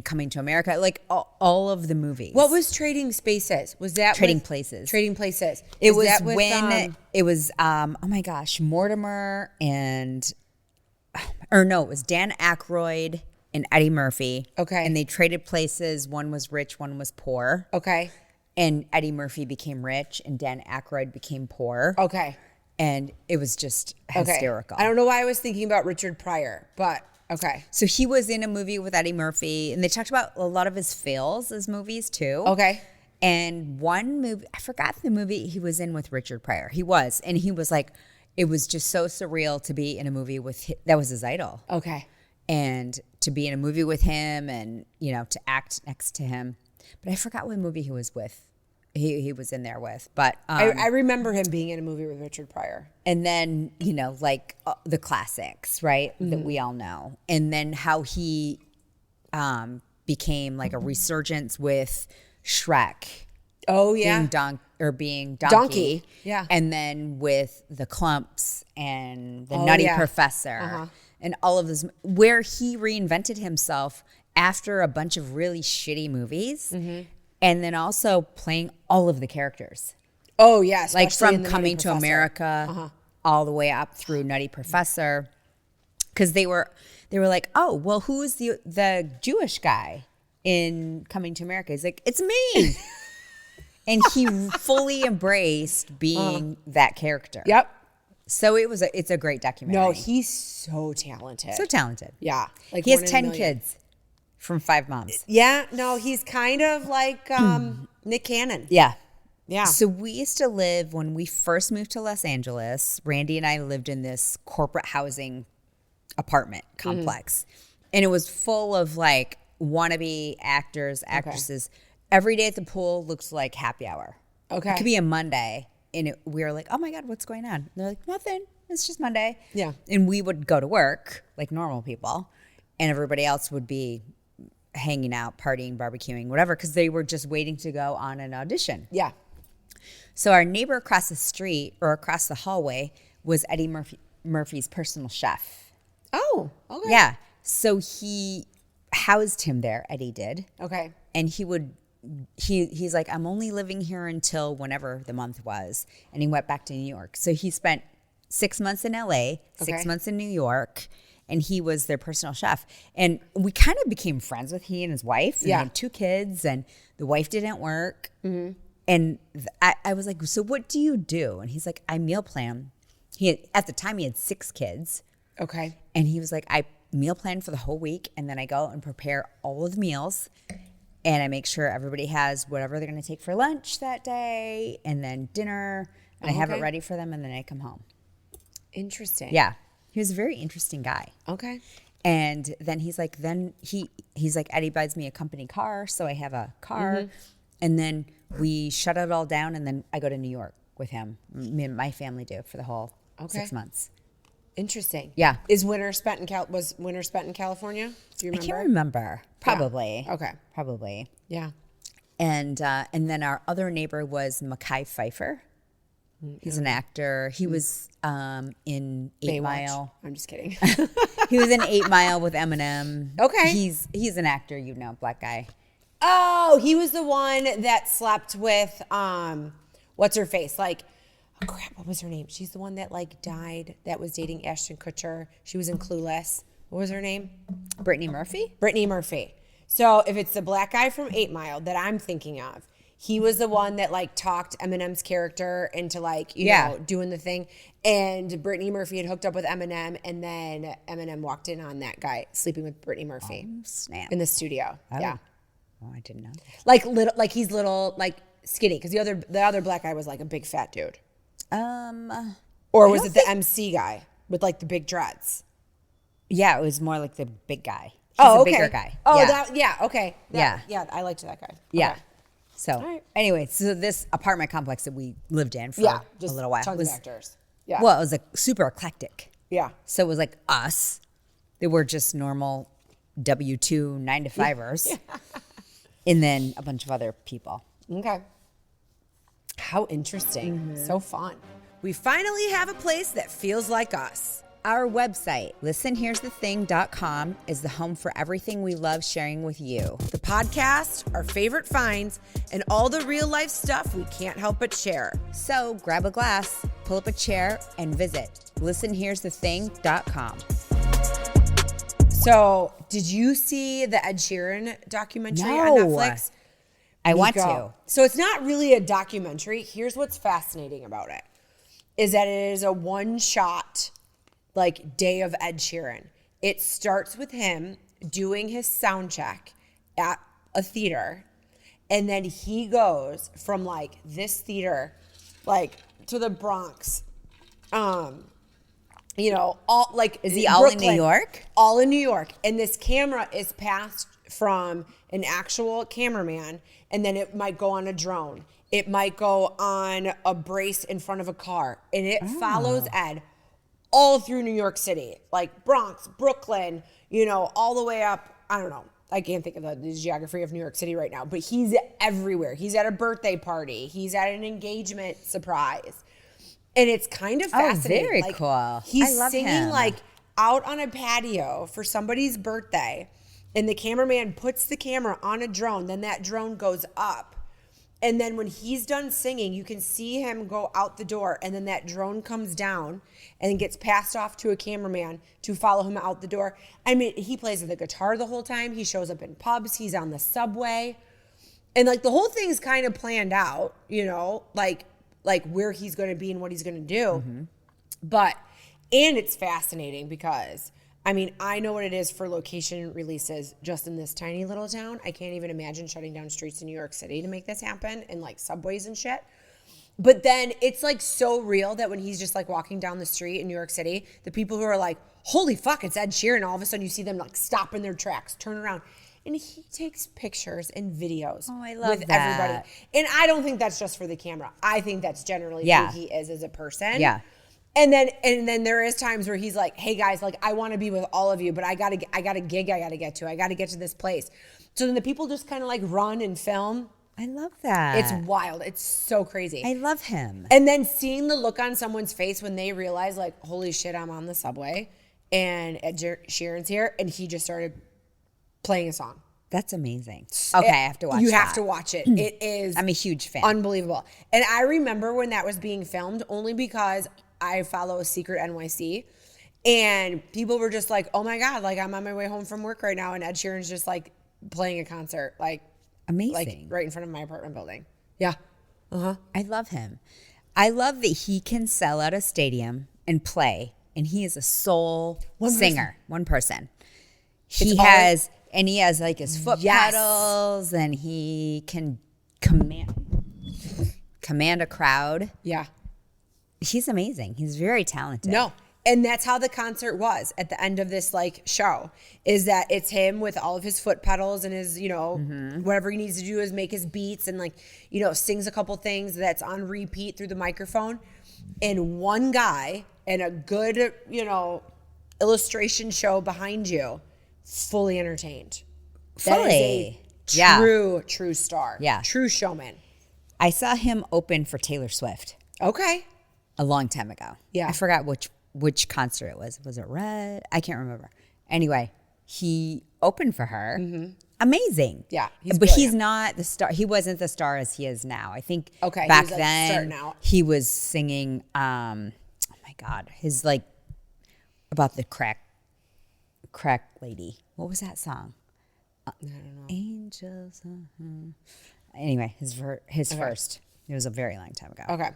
Coming to America, like all of the movies. What was Trading Spaces? Was that Trading Places? Trading Places. It was when it was, oh my gosh, Mortimer and, it was Dan Aykroyd and Eddie Murphy. Okay. And they traded places. One was rich, one was poor. Okay. And Eddie Murphy became rich and Dan Aykroyd became poor. Okay. And it was just hysterical. I don't know why I was thinking about Richard Pryor, but okay. So he was in a movie with Eddie Murphy, and they talked about a lot of his fails as movies too. Okay. And one movie, I forgot the movie he was in with Richard Pryor. He was like, it was just so surreal to be in a movie that was his idol. Okay. And to be in a movie with him and, to act next to him. But I forgot what movie he was with. He was in there with. But I remember him being in a movie with Richard Pryor. And then, like the classics, right? That we all know. And then how he became like a resurgence with Shrek. Oh, yeah. Being Donkey. Yeah. And then with the Clumps and the Nutty Professor. Uh-huh. And all of this, where he reinvented himself after a bunch of really shitty movies, and then also playing all of the characters. Oh yeah, like from Coming to America, all the way up through Nutty Professor, because they were like, oh well, who is the Jewish guy in Coming to America? He's like, it's me, and he fully embraced being that character. Yep. So it's a great documentary. No, he's so talented. So talented. Yeah. Like he has 10 kids from 5 moms. Yeah. No, he's kind of like Nick Cannon. Yeah. Yeah. So we used to live, when we first moved to Los Angeles, Randy and I lived in this corporate housing apartment complex. And it was full of like wannabe actors, actresses. Okay. Every day at the pool looks like happy hour. Okay. It could be a Monday. And we were like, oh my God, what's going on? And they're like, nothing. It's just Monday. Yeah. And we would go to work like normal people. And everybody else would be hanging out, partying, barbecuing, whatever, because they were just waiting to go on an audition. Yeah. So our neighbor across the street or across the hallway was Eddie Murphy's personal chef. Oh, okay. Yeah. So he housed him there, Eddie did. Okay. And he's like, I'm only living here until whenever the month was. And he went back to New York. So he spent 6 months in LA, 6 months in New York, and he was their personal chef. And we kind of became friends with he and his wife. And they had 2 kids, and the wife didn't work. Mm-hmm. And I was like, so what do you do? And he's like, I meal plan. At the time, he had 6 kids. Okay. And he was like, I meal plan for the whole week, and then I go and prepare all of the meals, and I make sure everybody has whatever they're going to take for lunch that day, and then dinner, and I have it ready for them, and then I come home. Interesting. Yeah. He was a very interesting guy. Okay. And then he's like, he's like, Eddie buys me a company car, so I have a car, and then we shut it all down, and then I go to New York with him. Me and my family do for the whole 6 months. Interesting. Yeah. Was winter spent in California? Do you remember? I can't remember. Probably. Yeah. Okay. Probably. Yeah. And then our other neighbor was Mekhi Phifer. He's an actor. He was in 8 Mile. I'm just kidding. He was in 8 Mile with Eminem. Okay. He's an actor, black guy. Oh, he was the one that slept with what's her face? Like, oh crap, what was her name? She's the one that like died, that was dating Ashton Kutcher. She was in Clueless. What was her name? Brittany Murphy? Brittany Murphy. So if it's the black guy from 8 Mile that I'm thinking of, he was the one that like talked Eminem's character into like, you know, doing the thing. And Brittany Murphy had hooked up with Eminem, and then Eminem walked in on that guy sleeping with Brittany Murphy Snap. in the studio. Oh. Yeah. Oh, I didn't know. Like he's little, like skinny, because the other black guy was like a big fat dude. Or was it the MC guy with like the big dreads? Yeah, it was more like the big guy. He's Oh, a okay. bigger guy. Oh, yeah. Okay. Yeah, I liked that guy. Yeah. Okay. So right. anyway, so this apartment complex that we lived in for a just little while tons was of actors. Yeah. Well, it was super eclectic. Yeah. So it was like us. They were just normal W-2 9-to-5ers. And then a bunch of other people. Okay. How interesting. So fun. We finally have a place that feels like us. Our website, listenhere'sthething.com, is the home for everything we love sharing with you. The podcast, our favorite finds, and all the real life stuff we can't help but share. So grab a glass, pull up a chair, and visit listenhere'sthething.com. So, did you see the Ed Sheeran documentary on No. Netflix? I want Meko. to. So it's not really a documentary. Here's what's fascinating about it, is that it is a one-shot, like, day of Ed Sheeran. It starts with him doing his sound check at a theater, and then he goes from, like, this theater, like, to the Bronx, you know, all, like, Is he all Brooklyn, in New York? all in New York. And this camera is passed from an actual cameraman, and then it might go on a drone. It might go on a brace in front of a car. And it follows Ed all through New York City, like Bronx, Brooklyn, you know, all the way up. I don't know. I can't think of the geography of New York City right now, but he's everywhere. He's at a birthday party. He's at an engagement surprise. And it's kind of fascinating. Very like, cool. He's I love singing him. like out on a patio for somebody's birthday, and the cameraman puts the camera on a drone. Then that drone goes up, and then when he's done singing, you can see him go out the door, and then that drone comes down and gets passed off to a cameraman to follow him out the door. I mean, he plays the guitar the whole time. He shows up in pubs. He's on the subway, and like the whole thing's kind of planned out, you know, like where he's going to be and what he's going to do. But, and it's fascinating because, I mean, I know what it is for location releases just in this tiny little town. I can't even imagine shutting down streets in New York City to make this happen, and like subways and shit. But then it's like so real that when he's just like walking down the street in New York City, the people who are like, holy fuck, it's Ed Sheeran. All of a sudden you see them like stop in their tracks, turn around. And he takes pictures and videos with everybody. And I don't think that's just for the camera. I think that's generally who he is as a person. Yeah. And then there is times where he's like, hey guys, like I want to be with all of you, but I got a gig I got to get to. I got to get to this place. So then the people just kind of like run and film. I love that. It's wild. It's so crazy. I love him. And then seeing the look on someone's face when they realize, like, holy shit, I'm on the subway and Ed Sheeran's here, and he just started playing a song. That's amazing. Okay, I have to watch You that. have to watch it. It is I'm a huge fan. unbelievable. And I remember when that was being filmed only because I follow a Secret NYC, and people were just like, oh my God, like, I'm on my way home from work right now, and Ed Sheeran's just, like, playing a concert, like, Amazing. right in front of my apartment building. Yeah. Uh-huh. I love him. I love that he can sell out a stadium and play, and he is a soul singer. One person. He has like his foot pedals, and he can command a crowd. Yeah. He's amazing. He's very talented. No. And that's how the concert was at the end of this like show, is that it's him with all of his foot pedals and his, whatever he needs to do is make his beats and like, sings a couple things that's on repeat through the microphone. And one guy and a good, illustration show behind you, fully entertained. Fully. That is a true star. Yeah. True showman. I saw him open for Taylor Swift Okay. a long time ago. Yeah. I forgot which concert it was. Was it Red? I can't remember. Anyway, he opened for her. Mm-hmm. Amazing. Yeah. But he's not the star. He wasn't the star as he is now. I think back then he was singing, oh my God, his like, about the crack lady. What was that song? I don't know. Angels. Anyway, his first. It was a very long time ago. Okay.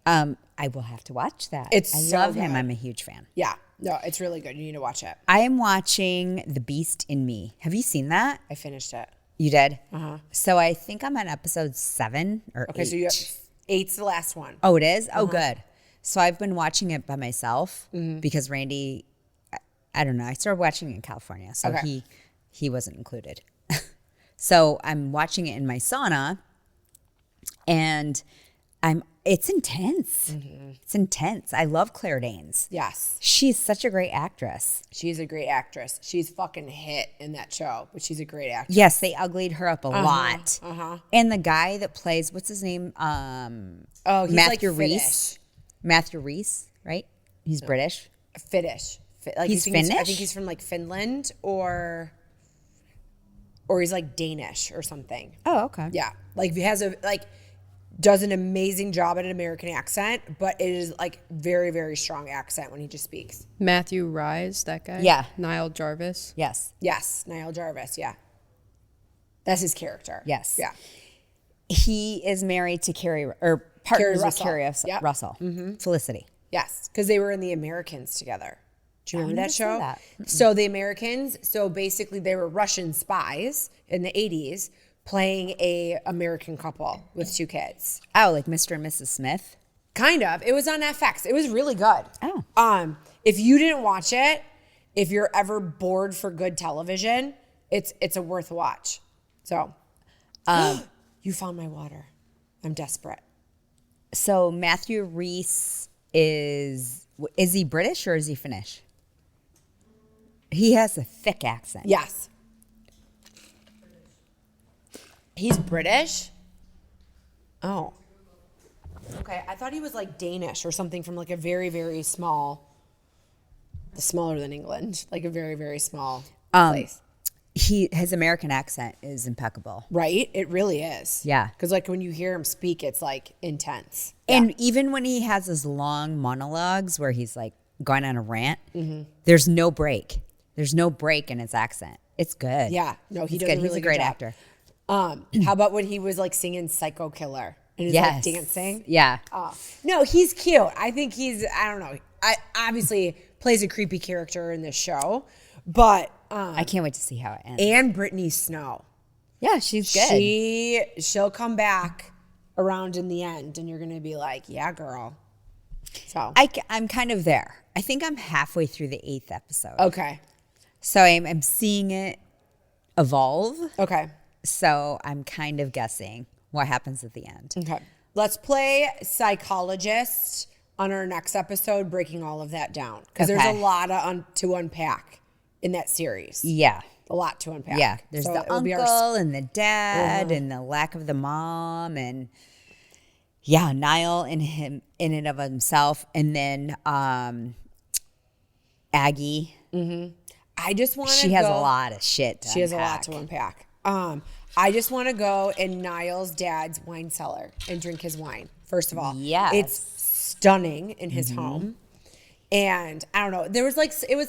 I will have to watch that. I So love him. good. I'm a huge fan. Yeah. No, it's really good. You need to watch it. I am watching The Beast in Me. Have you seen that? I finished it. You did? Uh-huh. So I think I'm on episode 7 or 8. Okay, so 8's the last one. Oh, it is? Oh, good. So I've been watching it by myself because Randy, I don't know, I started watching it in California, so he wasn't included. So I'm watching it in my sauna, and it's intense. Mm-hmm. It's intense. I love Claire Danes. Yes. She's such a great actress. She's a great actress. She's fucking hit in that show, but she's a great actress. Yes, they uglied her up a lot. And the guy that plays, what's his name? He's Matthew like Rhys. Matthew Rhys, right? He's British. Finnish. He's Finnish? I think he's from like Finland or he's like Danish or something. Oh, okay. Yeah. Like he has does an amazing job at an American accent, but it is like very, very strong accent when he just speaks. Matthew Rise, that guy? Yeah. Niall Jarvis? Yes. Yes, Niall Jarvis, yeah. That's his character. Yes. Yeah. He is married to partners with Carrie Russell. Mm-hmm. Felicity. Yes, because they were in The Americans together. Do you remember that show? That. So The Americans, basically they were Russian spies in the 80s playing a American couple with 2 kids. Oh, like Mr. and Mrs. Smith? Kind of. It was on FX. It was really good. Oh. If you didn't watch it, if you're ever bored for good television, it's a worth watch. So, you found my water. I'm desperate. So Matthew Rhys is he British or is he Finnish? He has a thick accent. Yes. He's British? Oh. Okay, I thought he was like Danish or something from like a very, very smaller than England, like a very, very small place. His American accent is impeccable. Right? It really is. Yeah. Because like when you hear him speak, it's like intense. And even when he has his long monologues where he's like going on a rant, there's no break. There's no break in his accent. It's good. Yeah. No, he It's does good. a really He's a great good job. actor. How about when he was like singing Psycho Killer and he's like dancing? Yeah. No, he's cute. I think I don't know. I obviously plays a creepy character in this show, but I can't wait to see how it ends. and Brittany Snow. Yeah, she's good. She'll come back around in the end and you're going to be like, yeah, girl. So I'm kind of there. I think I'm halfway through the 8th episode. okay. So I'm seeing it evolve. Okay. So I'm kind of guessing what happens at the end. Okay. Let's play psychologist on our next episode, breaking all of that down because there's a lot to unpack in that series. Yeah. A lot to unpack. Yeah. There's So the it'll be uncle and the dad and the lack of the mom and Niall in and of himself. And then Aggie. I just want to She has a lot of shit to She has a lot unpack. to unpack. I just want to go in Niall's dad's wine cellar and drink his wine. First of all, Yes. it's stunning in his home, and I don't know. It was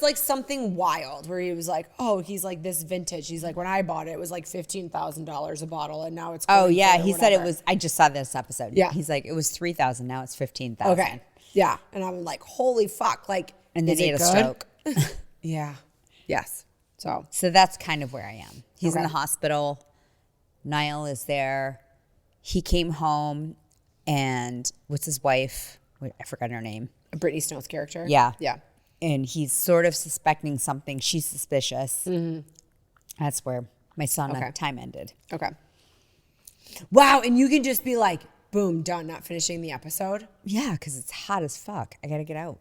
like something wild where he was like, "Oh, he's like this vintage." He's like, "When I bought it, it was like $15,000 a bottle, and now it's Oh, going yeah. for He said it whatever." was, I just saw this episode. Yeah. He's like, it was 3,000. Now it's 15,000. Okay, yeah, and I'm like, "Holy fuck!" Like, And then is he it had a good? stroke. Yeah, yes. So that's kind of where I am. He's in Okay. the hospital. Niall is there. He came home and what's his wife? Wait, I forgot her name. Brittany Snow's character. Yeah. yeah. And he's sort of suspecting something. She's suspicious. That's where my sauna Okay. time ended. Okay. Wow, and you can just be like, boom, done, not finishing the episode. Yeah, because it's hot as fuck. I got to get out.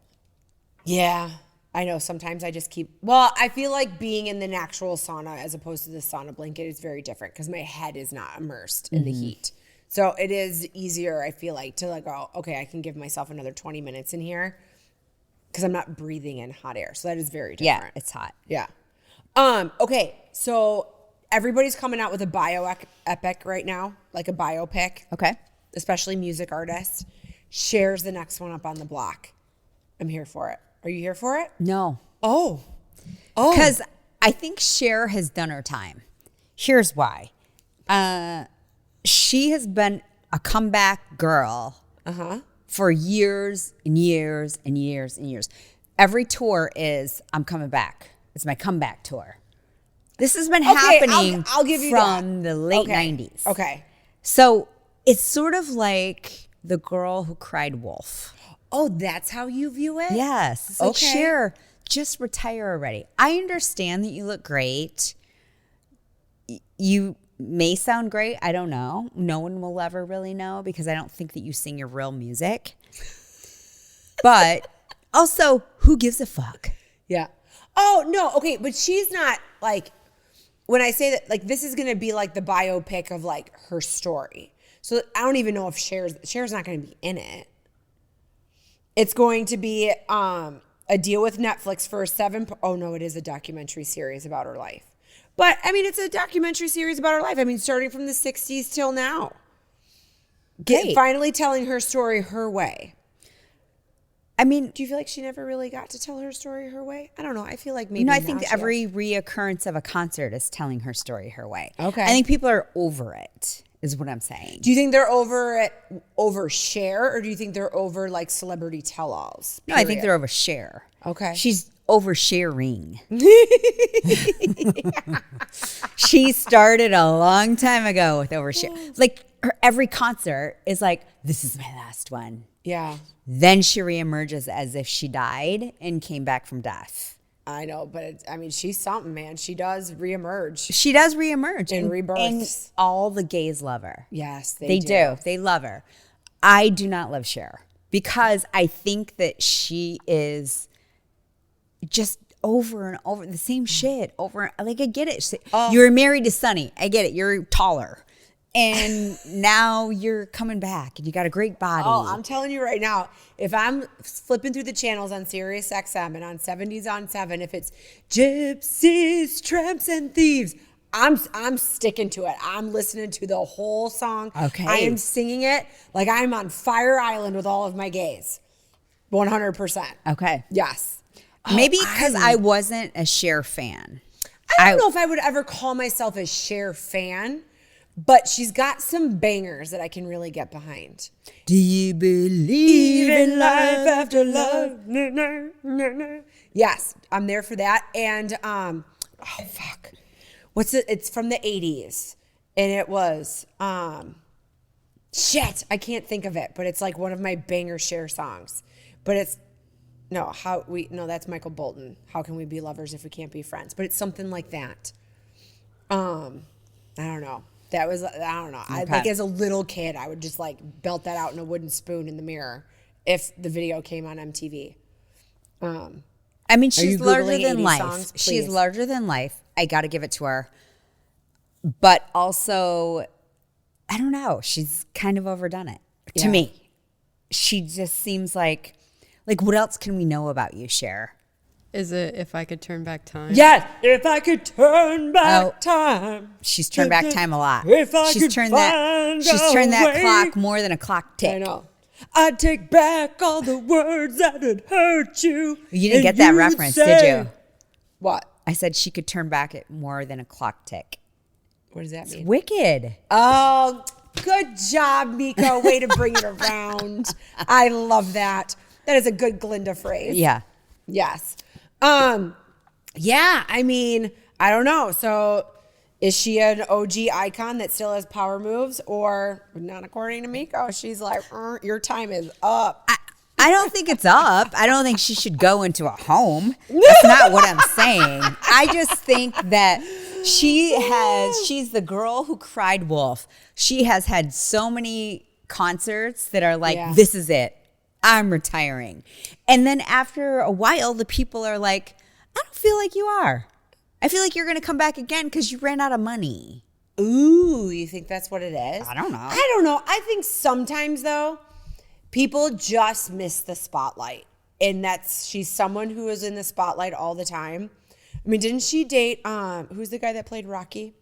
Yeah. I know sometimes I just I feel like being in the actual sauna as opposed to the sauna blanket is very different because my head is not immersed in the heat. So it is easier, I feel like, to like go, okay, I can give myself another 20 minutes in here because I'm not breathing in hot air. So that is very Yeah, different. it's hot. Yeah. Okay, so everybody's coming out with a epic right now, like a biopic. Okay. Especially music artists. Cher's the next one up on the block. I'm here for it. Are you here for it? No. Oh. Because I think Cher has done her time. Here's why. She has been a comeback girl for years and years and years and years. Every tour is, I'm coming back. It's my comeback tour. This has been happening I'll give you from that. the late Okay. 90s. Okay. So it's sort of like the girl who cried wolf. Oh, that's how you view it? Yes. It's like, Okay. Cher, just retire already. I understand that you look great. You may sound great. I don't know. No one will ever really know because I don't think that you sing your real music. But also, who gives a fuck? Yeah. Oh, no. Okay. But she's not like, when I say that, like, this is going to be like the biopic of like her story. So I don't even know if Cher's not going to be in it. It's going to be a deal with Netflix for it is a documentary series about her life. But I mean, it's a documentary series about her life. I mean, starting from the 60s till now. Great. Finally telling her story her way. I mean, Do you feel like she never really got to tell her story her way? I don't know. I feel like maybe I now think she every reoccurrence of a concert is telling her story her way. Okay. I think people are over it, is what I'm saying. Do you think they're over Cher, or do you think they're over like celebrity tell-alls? No, I think they're over Cher. Okay. She's oversharing. She started a long time ago with overshare. Like her every concert is like, this is my last one. Yeah, Then she reemerges as if she died and came back from death. I know, but she's something, man. She does reemerge. She does reemerge And and rebirths. And all the gays love her. Yes, They do. They love her. I do not love Cher because I think that she is just over and over the same shit over. Like, I get it. You were married to Sonny. I get it. You're taller. And now you're coming back and you got a great body. Oh, I'm telling you right now, if I'm flipping through the channels on Sirius XM and on 70s on 7, if it's gypsies, tramps, and thieves, I'm sticking to it. I'm listening to the whole song. Okay. I am singing it like I'm on Fire Island with all of my gays. 100%. Okay. Yes. Maybe because I wasn't a Cher fan. I don't know if I would ever call myself a Cher fan, but she's got some bangers that I can really get behind. Do you believe in life after love? Yes, I'm there for that. And fuck. What's it? It's from the 80s. And it was shit, I can't think of it, but it's like one of my banger Cher songs. But it's that's Michael Bolton. How can we be lovers if we can't be friends? But it's something like that. I don't know. I don't know. Okay. Like as a little kid, I would just like belt that out in a wooden spoon in the mirror if the video came on MTV. I mean, you she's larger Googling than 80s life. songs? She's Please. larger than life. I got to give it to her. But also, I don't know. She's kind of overdone it to Yeah. me. She just seems like what else can we know about you, Cher? Is it If I Could Turn Back Time? Yes, if I could turn back time. She's turned back time a lot. If I She's could turned find she's a turned that way. clock more than a clock tick. I know. I'd take back all the words that had hurt you. You didn't and get that you'd reference, say- did you? What? I said she could turn back it more than a clock tick. What does that mean? Wicked. Oh, good job, Meko. Way to bring it around. I love that. That is a good Glinda phrase. Yeah. Yes. Yeah, I mean, I don't know. So is she an OG icon that still has power moves, or not according to Meko? She's like, your time is up. I don't think it's up. I don't think she should go into a home. That's not what I'm saying. I just think that she's the girl who cried wolf. She has had so many concerts that are like, Yeah. this is it. I'm retiring. And then after a while, the people are like, I don't feel like you are. I feel like you're going to come back again because you ran out of money. Ooh, you think that's what it is? I don't know. I don't know. I think sometimes, though, people just miss the spotlight. And she's someone who is in the spotlight all the time. I mean, didn't she date, who's the guy that played Rocky?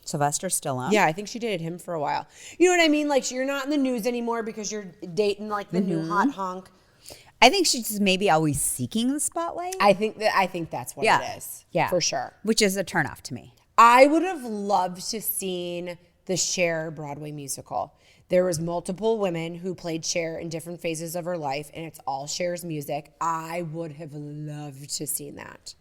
Sylvester Stallone? Yeah, I think she dated him for a while. You know what I mean? Like, you're not in the news anymore because you're dating like the new hot hunk. I think she's just maybe always seeking the spotlight. I think that's what it is. Yeah. For sure. Which is a turnoff to me. I would have loved to seen the Cher Broadway musical. There was multiple women who played Cher in different phases of her life, and it's all Cher's music. I would have loved to seen that.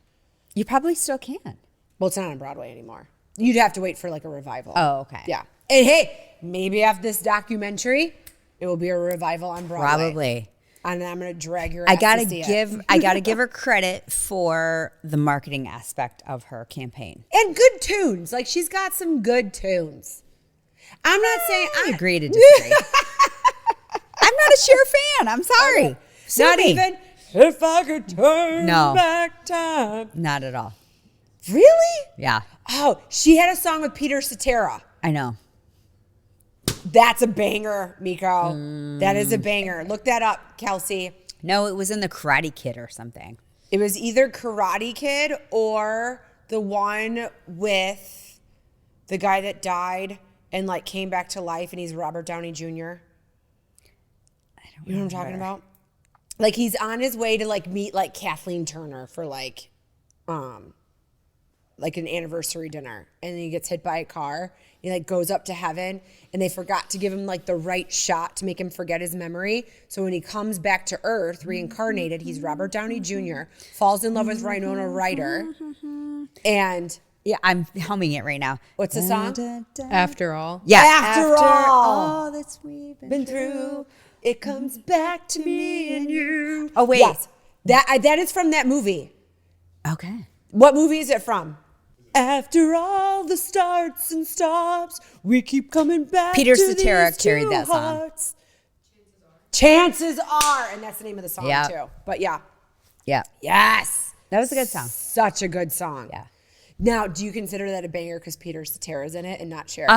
You probably still can. Well, it's not on Broadway anymore. You'd have to wait for like a revival. Oh, okay. Yeah. And hey, maybe after this documentary, it will be a revival on Broadway. Probably. And I'm gonna drag your ass I gotta to see it. I gotta give her credit for the marketing aspect of her campaign. And good tunes. Like, she's got some good tunes. I'm not saying I agree to disagree. I'm not a Cher fan. I'm sorry. Sue Not me. even if I could turn No. back time. Not at all. Really? Yeah, Oh, she had a song with Peter Cetera. I know. That's a banger, Meko. That is a banger. Look that up, Kelsey. No, it was in the Karate Kid or something. It was either Karate Kid or the one with the guy that died and like came back to life, and he's Robert Downey Jr. You know what I'm talking about? Like, he's on his way to like meet like Kathleen Turner for like an anniversary dinner, and then he gets hit by a car. He like goes up to heaven, and they forgot to give him like the right shot to make him forget his memory. So when he comes back to Earth, reincarnated, he's Robert Downey Jr., falls in love with Winona Ryder, and Yeah, I'm humming it right now. what's the song? After All. Yeah. After all that we've been through, it comes back to me and you. Oh, wait. Yes, that is from that movie. Okay. What movie is it from? After all the starts and stops, we keep coming back. Peter to Cetera these carried two that song. hearts. Chances are, and that's the name of the song Yeah. too. But yeah, Yeah. yes, That was a good song. such a good song. Yeah. Now, do you consider that a banger because Peter Cetera's in it and not Cher?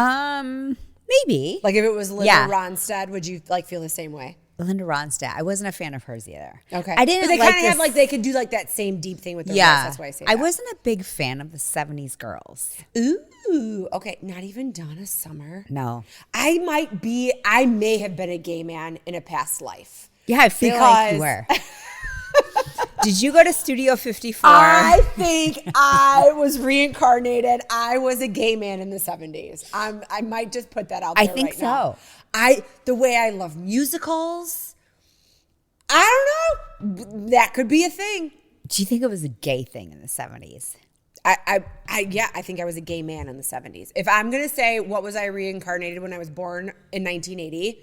Maybe. Like if it was Linda Yeah. Ronstadt, would you like feel the same way? Linda Ronstadt. I wasn't a fan of hers either. Okay, I didn't But they like kind of have this- like they could do like that same deep thing with their voice. Yeah. That's why I say I that. wasn't a big fan of the 70s girls. Ooh, okay. Not even Donna Summer. No. I may have been a gay man in a past life. Yeah, I feel like you were. Did you go to Studio 54? I think I was reincarnated. I was a gay man in the 70s. I might just put that out there I think right now. so. The way I love musicals, I don't know. That could be a thing. Do you think it was a gay thing in the 70s? I think I was a gay man in the 70s. If I'm going to say what was I reincarnated when I was born in 1980,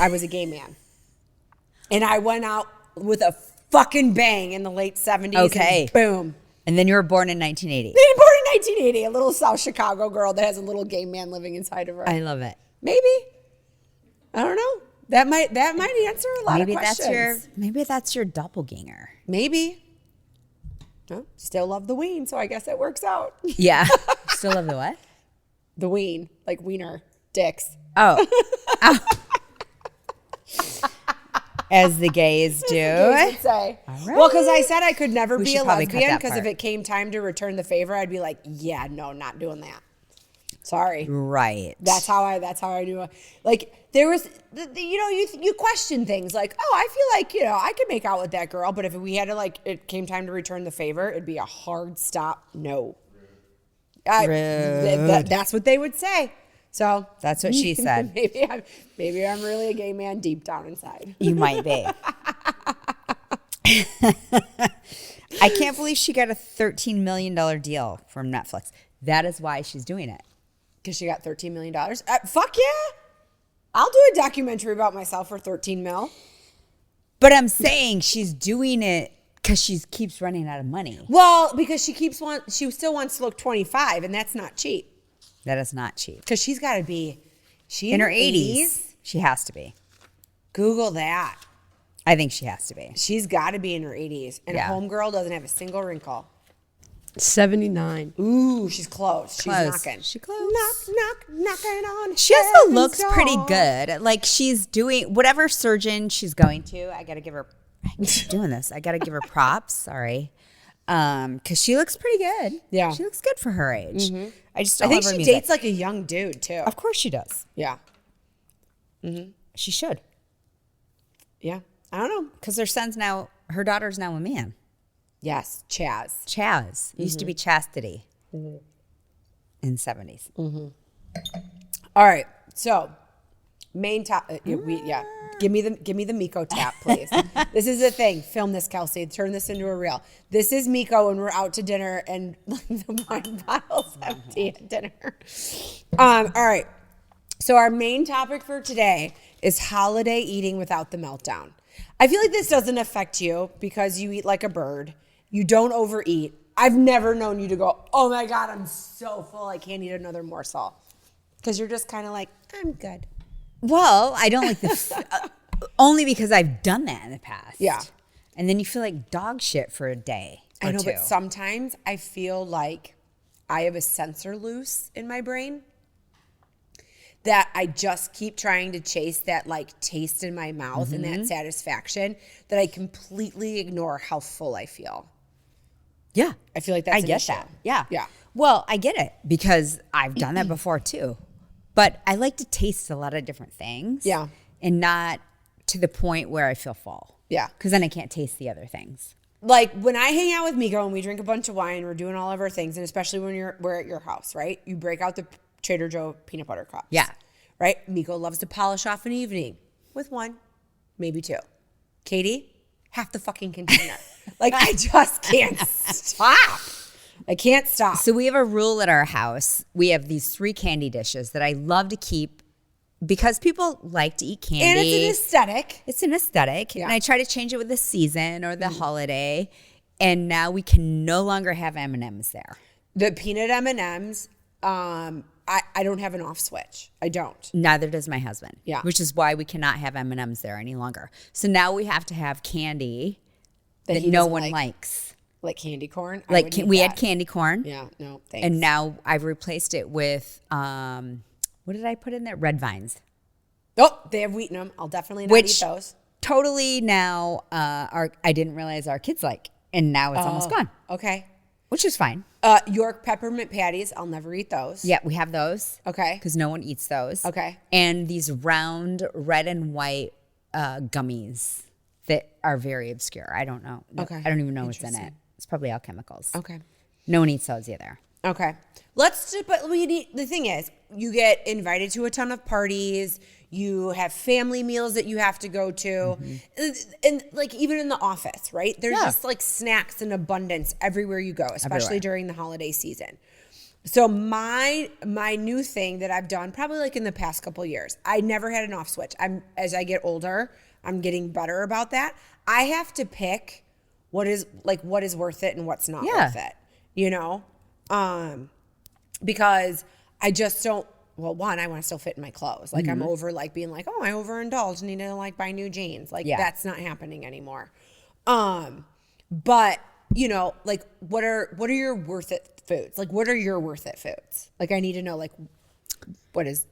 I was a gay man. And I went out with a fucking bang in the late 70s. Okay. And boom. And then you were born in 1980. Born in 1980, a little South Chicago girl that has a little gay man living inside of her. I love it. Maybe. I don't know. That might answer a lot Maybe of questions. maybe that's your doppelganger. Maybe. Oh, still love the ween, so I guess it works out. Yeah. Still love the what? The ween, like wiener dicks. Oh. Oh. As the gays do. Gays would say. right. Well, because I said I could never be should a probably cut lesbian that because if part. it came time to return the favor, I'd be like, yeah, no, not doing that. Sorry. Right. That's how I do it. Like there was, you question things like, oh, I feel like, I could make out with that girl. But if we had to it came time to return the favor, it'd be a hard stop. No. That's what they would say. So That's what she said. maybe I'm really a gay man deep down inside. You might be. I can't believe she got a $13 million deal from Netflix. That is why she's doing it. Because she got $13 million. Fuck yeah. I'll do a documentary about myself for 13 mil. But I'm saying she's doing it because she keeps running out of money. Well, because she still wants to look 25, and that's not cheap. That is not cheap. Because she's got to be, In her 80s, she has to be. Google that. I think she has to be. She's got to be in her 80s. And Yeah. Homegirl doesn't have a single wrinkle. 79. Ooh, she's close. She's Close. knocking. She close. Knocking on. She also heaven's looks pretty door. good. Like she's doing whatever surgeon she's going to. I gotta give her. I keep doing this. I gotta give her props. Sorry, because she looks pretty good. Yeah. she looks good for her age. I just I don't think love her she music. dates like a young dude, too. Of course she does. Yeah. She should, Yeah. I don't know. because her daughter's now a man. Yes. Chaz. Chaz used to be chastity in 70s. All right. So, main top. Give me the Meko tap, please. This is the thing. Film this, Kelsey. Turn this into a reel. This is Meko when we're out to dinner and the wine bottle's empty at dinner. All right. So our main topic for today is holiday eating without the meltdown. I feel like this doesn't affect you because you eat like a bird. You don't overeat. I've never known you to go, oh my God, I'm so full, I can't eat another morsel. Because you're just kind of like, I'm good. Well, I don't like only because I've done that in the past. Yeah. And then you feel like dog shit for a day. I know, two. but sometimes I feel like I have a sensor loose in my brain that I just keep trying to chase that like taste in my mouth and that satisfaction that I completely ignore how full I feel. Yeah. I feel like that's I an get issue. that. Yeah. Yeah. Well, I get it because I've done that before too. But I like to taste a lot of different things. Yeah. And not to the point where I feel full. Yeah. Because then I can't taste the other things. Like when I hang out with Meko and we drink a bunch of wine, we're doing all of our things, and especially when we're at your house, right? You break out the Trader Joe peanut butter cups. Yeah. Right? Meko loves to polish off an evening with one, maybe two. Katie, half the fucking container. Like I just can't stop. I can't stop. So we have a rule at our house. We have these 3 candy dishes that I love to keep because people like to eat candy. And it's an aesthetic. It's an aesthetic. Yeah. And I try to change it with the season or the holiday. And now we can no longer have M&Ms there. The peanut M&Ms, I don't have an off switch. I don't. Neither does my husband. Yeah. Which is why we cannot have M&Ms there any longer. So now we have to have candy that he no doesn't one like. likes. Like candy corn. I Like would eat we had that. candy corn. Yeah, no, thanks. And now I've replaced it with, what did I put in there? Red vines. Oh, they have wheat in them. I'll definitely not Which- eat those. Totally now, I didn't realize our kids like. And now it's almost gone, Okay. which is fine. York peppermint patties. I'll never eat those. Yeah, we have those. Okay. Because no one eats those. Okay. And these round red and white gummies that are very obscure. I don't know. Okay. I don't even know what's in it. It's probably all chemicals. Okay. No one eats those either. Okay. The thing is, you get invited to a ton of parties. You have family meals that you have to go to. And like even in the office, right? There's Yeah. just like snacks in abundance everywhere you go, especially Everywhere. during the holiday season. So my new thing that I've done probably like in the past couple of years, I never had an off switch. As I get older, I'm getting better about that. I have to pick what is worth it and what's not Yeah. worth it, because I just don't, well, one, I want to still fit in my clothes. Like I'm over like being like, oh, I overindulge, need to like buy new jeans. Like Yeah. that's not happening anymore. But you know, like what are your worth it foods? Like what are your worth it foods? Like I need to know like what is.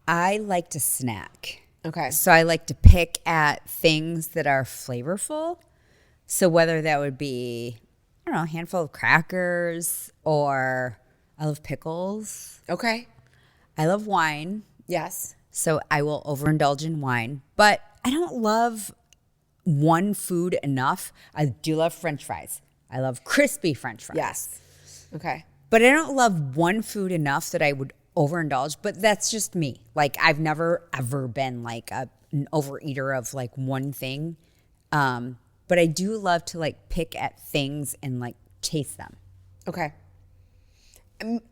I like to snack. Okay. So I like to pick at things that are flavorful. So whether that would be, I don't know, a handful of crackers, or I love pickles. Okay. I love wine. Yes. So I will overindulge in wine. But I don't love one food enough. I do love French fries. I love crispy French fries. Yes. Okay. But I don't love one food enough that I would overindulge. But that's just me. Like I've never ever been like an overeater of like one thing. But I do love to like pick at things and like taste them. Okay.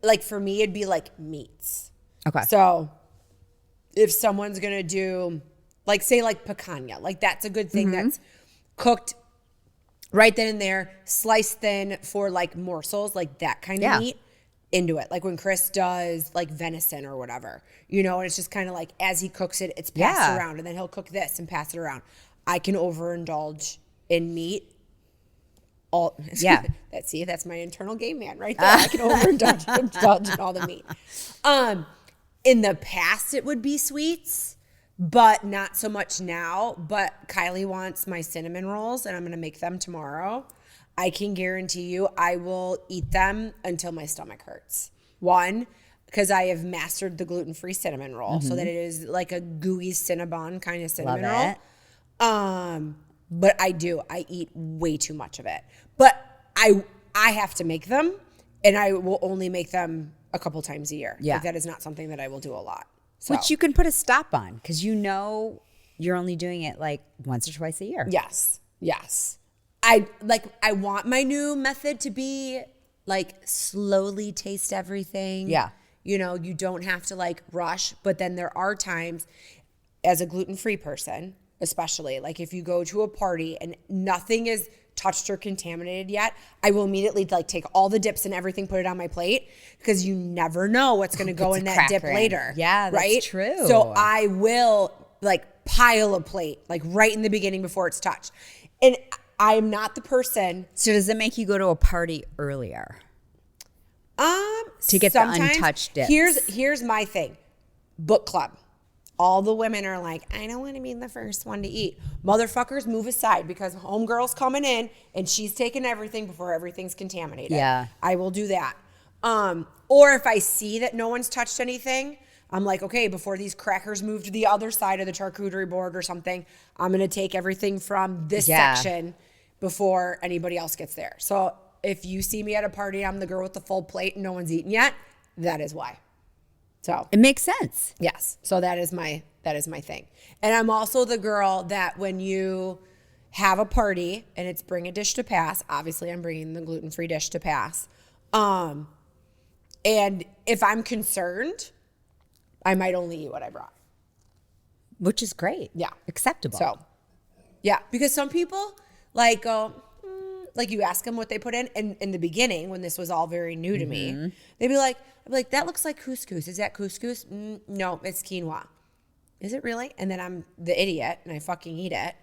Like for me, it'd be like meats. Okay. So if someone's going to do like say like picanha, like that's a good thing that's cooked right then and there, sliced thin for like morsels, like that kind of meat, into it. Like when Chris does like venison or whatever, you know, and it's just kind of like as he cooks it, it's passed around, and then he'll cook this and pass it around. I can overindulge in meat. That's my internal game man right there. I can overindulge in all the meat. In the past, it would be sweets, but not so much now. But Kylie wants my cinnamon rolls, and I'm going to make them tomorrow. I can guarantee you I will eat them until my stomach hurts. One, because I have mastered the gluten-free cinnamon roll, so that it is like a gooey Cinnabon kind of cinnamon roll. But I eat way too much of it. But I have to make them, and I will only make them a couple times a year. Yeah. Like that is not something that I will do a lot. So. Which you can put a stop on because you know you're only doing it like once or twice a year. Yes. Yes. I want my new method to be like slowly taste everything. Yeah. You know, you don't have to like rush, but then there are times as a gluten-free person, especially like if you go to a party and nothing is touched or contaminated yet, I will immediately like take all the dips and everything, put it on my plate because you never know what's going to go in that dip later. Yeah, that's right? true. So I will like pile a plate like right in the beginning before it's touched. And I'm not the person. So does it make you go to a party earlier? To get the untouched dips. Here's my thing. Book club. All the women are like, I don't want to be the first one to eat. Motherfuckers, move aside because homegirl's coming in and she's taking everything before everything's contaminated. Yeah. I will do that. Or if I see that no one's touched anything, I'm like, okay, before these crackers move to the other side of the charcuterie board or something, I'm going to take everything from this section before anybody else gets there. So if you see me at a party, I'm the girl with the full plate and no one's eaten yet, that is why. So it makes sense. Yes. So that is my thing. And I'm also the girl that when you have a party and it's bring a dish to pass, obviously I'm bringing the gluten-free dish to pass. And if I'm concerned, I might only eat what I brought. Which is great. Yeah. Acceptable. So, yeah. Because some people like go, like you ask them what they put in. And in the beginning, when this was all very new to me, they'd be like, that looks like couscous. Is that couscous? No, it's quinoa. Is it really? And then I'm the idiot and I fucking eat it.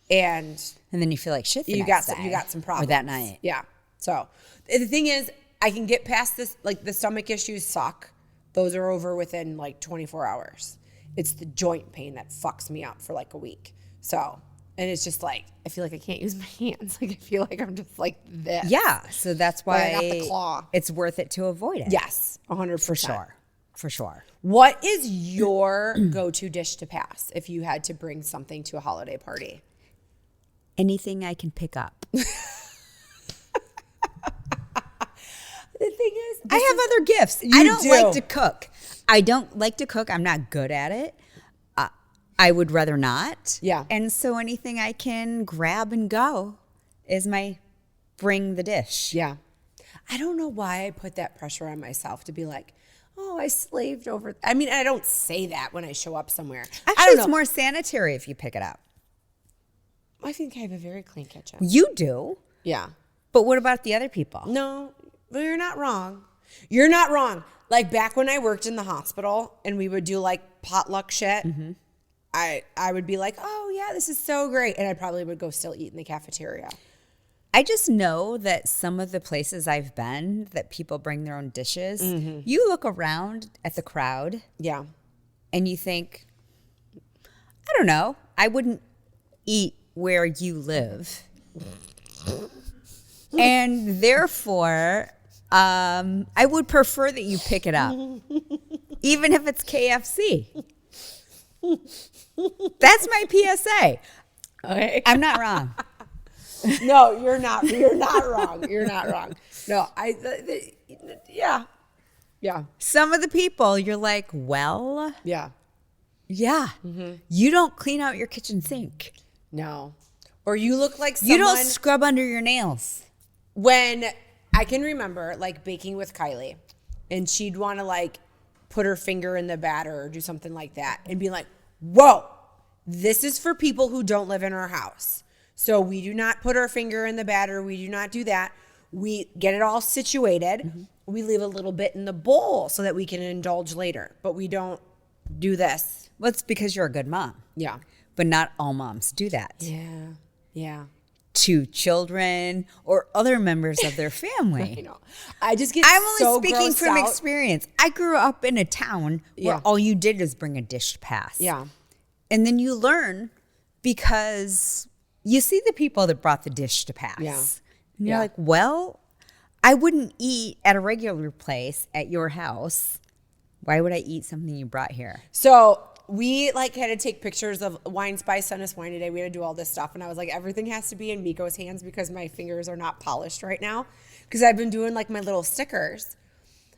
And then you feel like shit the you next got day. you got some problems. Or that night. Yeah. So the thing is, I can get past this, like the stomach issues suck. Those are over within like 24 hours. It's the joint pain that fucks me up for like a week. So, and it's just like, I feel like I can't use my hands. Like I feel like I'm just like this. Yeah. So that's why I got the claw. It's worth it to avoid it. Yes. 100%. For sure. What is your go-to dish to pass if you had to bring something to a holiday party? Anything I can pick up. The thing is, I have other gifts. I don't like to cook. I'm not good at it. I would rather not. Yeah. And so anything I can grab and go is my bring the dish. Yeah. I don't know why I put that pressure on myself to be like, oh, I slaved over. I mean, I don't say that when I show up somewhere. Actually, it's more sanitary if you pick it up. I think I have a very clean kitchen. You do. Yeah. But what about the other people? No, you're not wrong. You're not wrong. Like back when I worked in the hospital and we would do like potluck shit, I would be like, oh yeah, this is so great. And I probably would go still eat in the cafeteria. I just know that some of the places I've been that people bring their own dishes, you look around at the crowd Yeah. and you think, I don't know, I wouldn't eat where you live. And therefore, I would prefer that you pick it up, even if it's KFC. That's my PSA. Okay. I'm not wrong. No, you're not. You're not wrong. You're not wrong. No, yeah. Yeah. Some of the people, you're like, well, Yeah. yeah, you don't clean out your kitchen sink. No. Or you look like someone. You don't scrub under your nails. When I can remember like baking with Kylie and she'd want to like put her finger in the batter or do something like that and be like, whoa, this is for people who don't live in our house. So we do not put our finger in the batter. We do not do that. We get it all situated. We leave a little bit in the bowl so that we can indulge later, but we don't do this. Well, it's because you're a good mom. Yeah. But not all moms do that Yeah. Yeah. to children or other members of their family. You know, I just get I'm only so speaking grossed from out. experience. I grew up in a town where Yeah. all you did is bring a dish to pass. Yeah. And then you learn because you see the people that brought the dish to pass. Yeah. And you're Yeah. like, well, I wouldn't eat at a regular place at your house. Why would I eat something you brought here? So we like had to take pictures of Wine Spice sent us wine today. We had to do all this stuff. And I was like, everything has to be in Meko's hands because my fingers are not polished right now. Because I've been doing like my little stickers.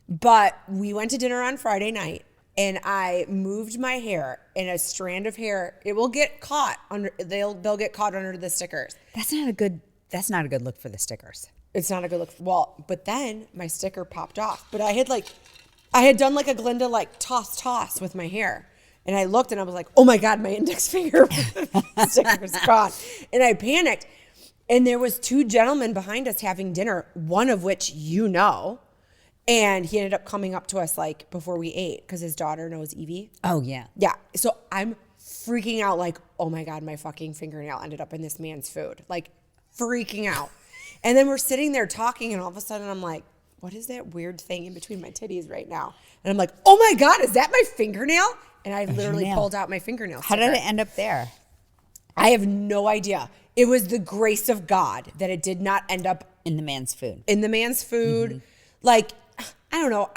But we went to dinner on Friday night and I moved my hair and a strand of hair. It will get caught under, they'll get caught under the stickers. That's not a good look for the stickers. It's not a good look. Well, but then my sticker popped off. But I had done like a Glinda like toss with my hair. And I looked and I was like, oh my God, my index finger sticker's gone. And I panicked. And there was two gentlemen behind us having dinner, one of which you know. And he ended up coming up to us like before we ate because his daughter knows Evie. Oh, yeah. Yeah. So I'm freaking out like, oh my God, my fucking fingernail ended up in this man's food. Like freaking out. And then we're sitting there talking and all of a sudden I'm like, what is that weird thing in between my titties right now? And I'm like, oh my God, is that my fingernail? And I literally nail. pulled out my fingernail. How did it end up there? I have no idea. It was the grace of God that it did not end up In the man's food. in the man's food. Like, I don't know,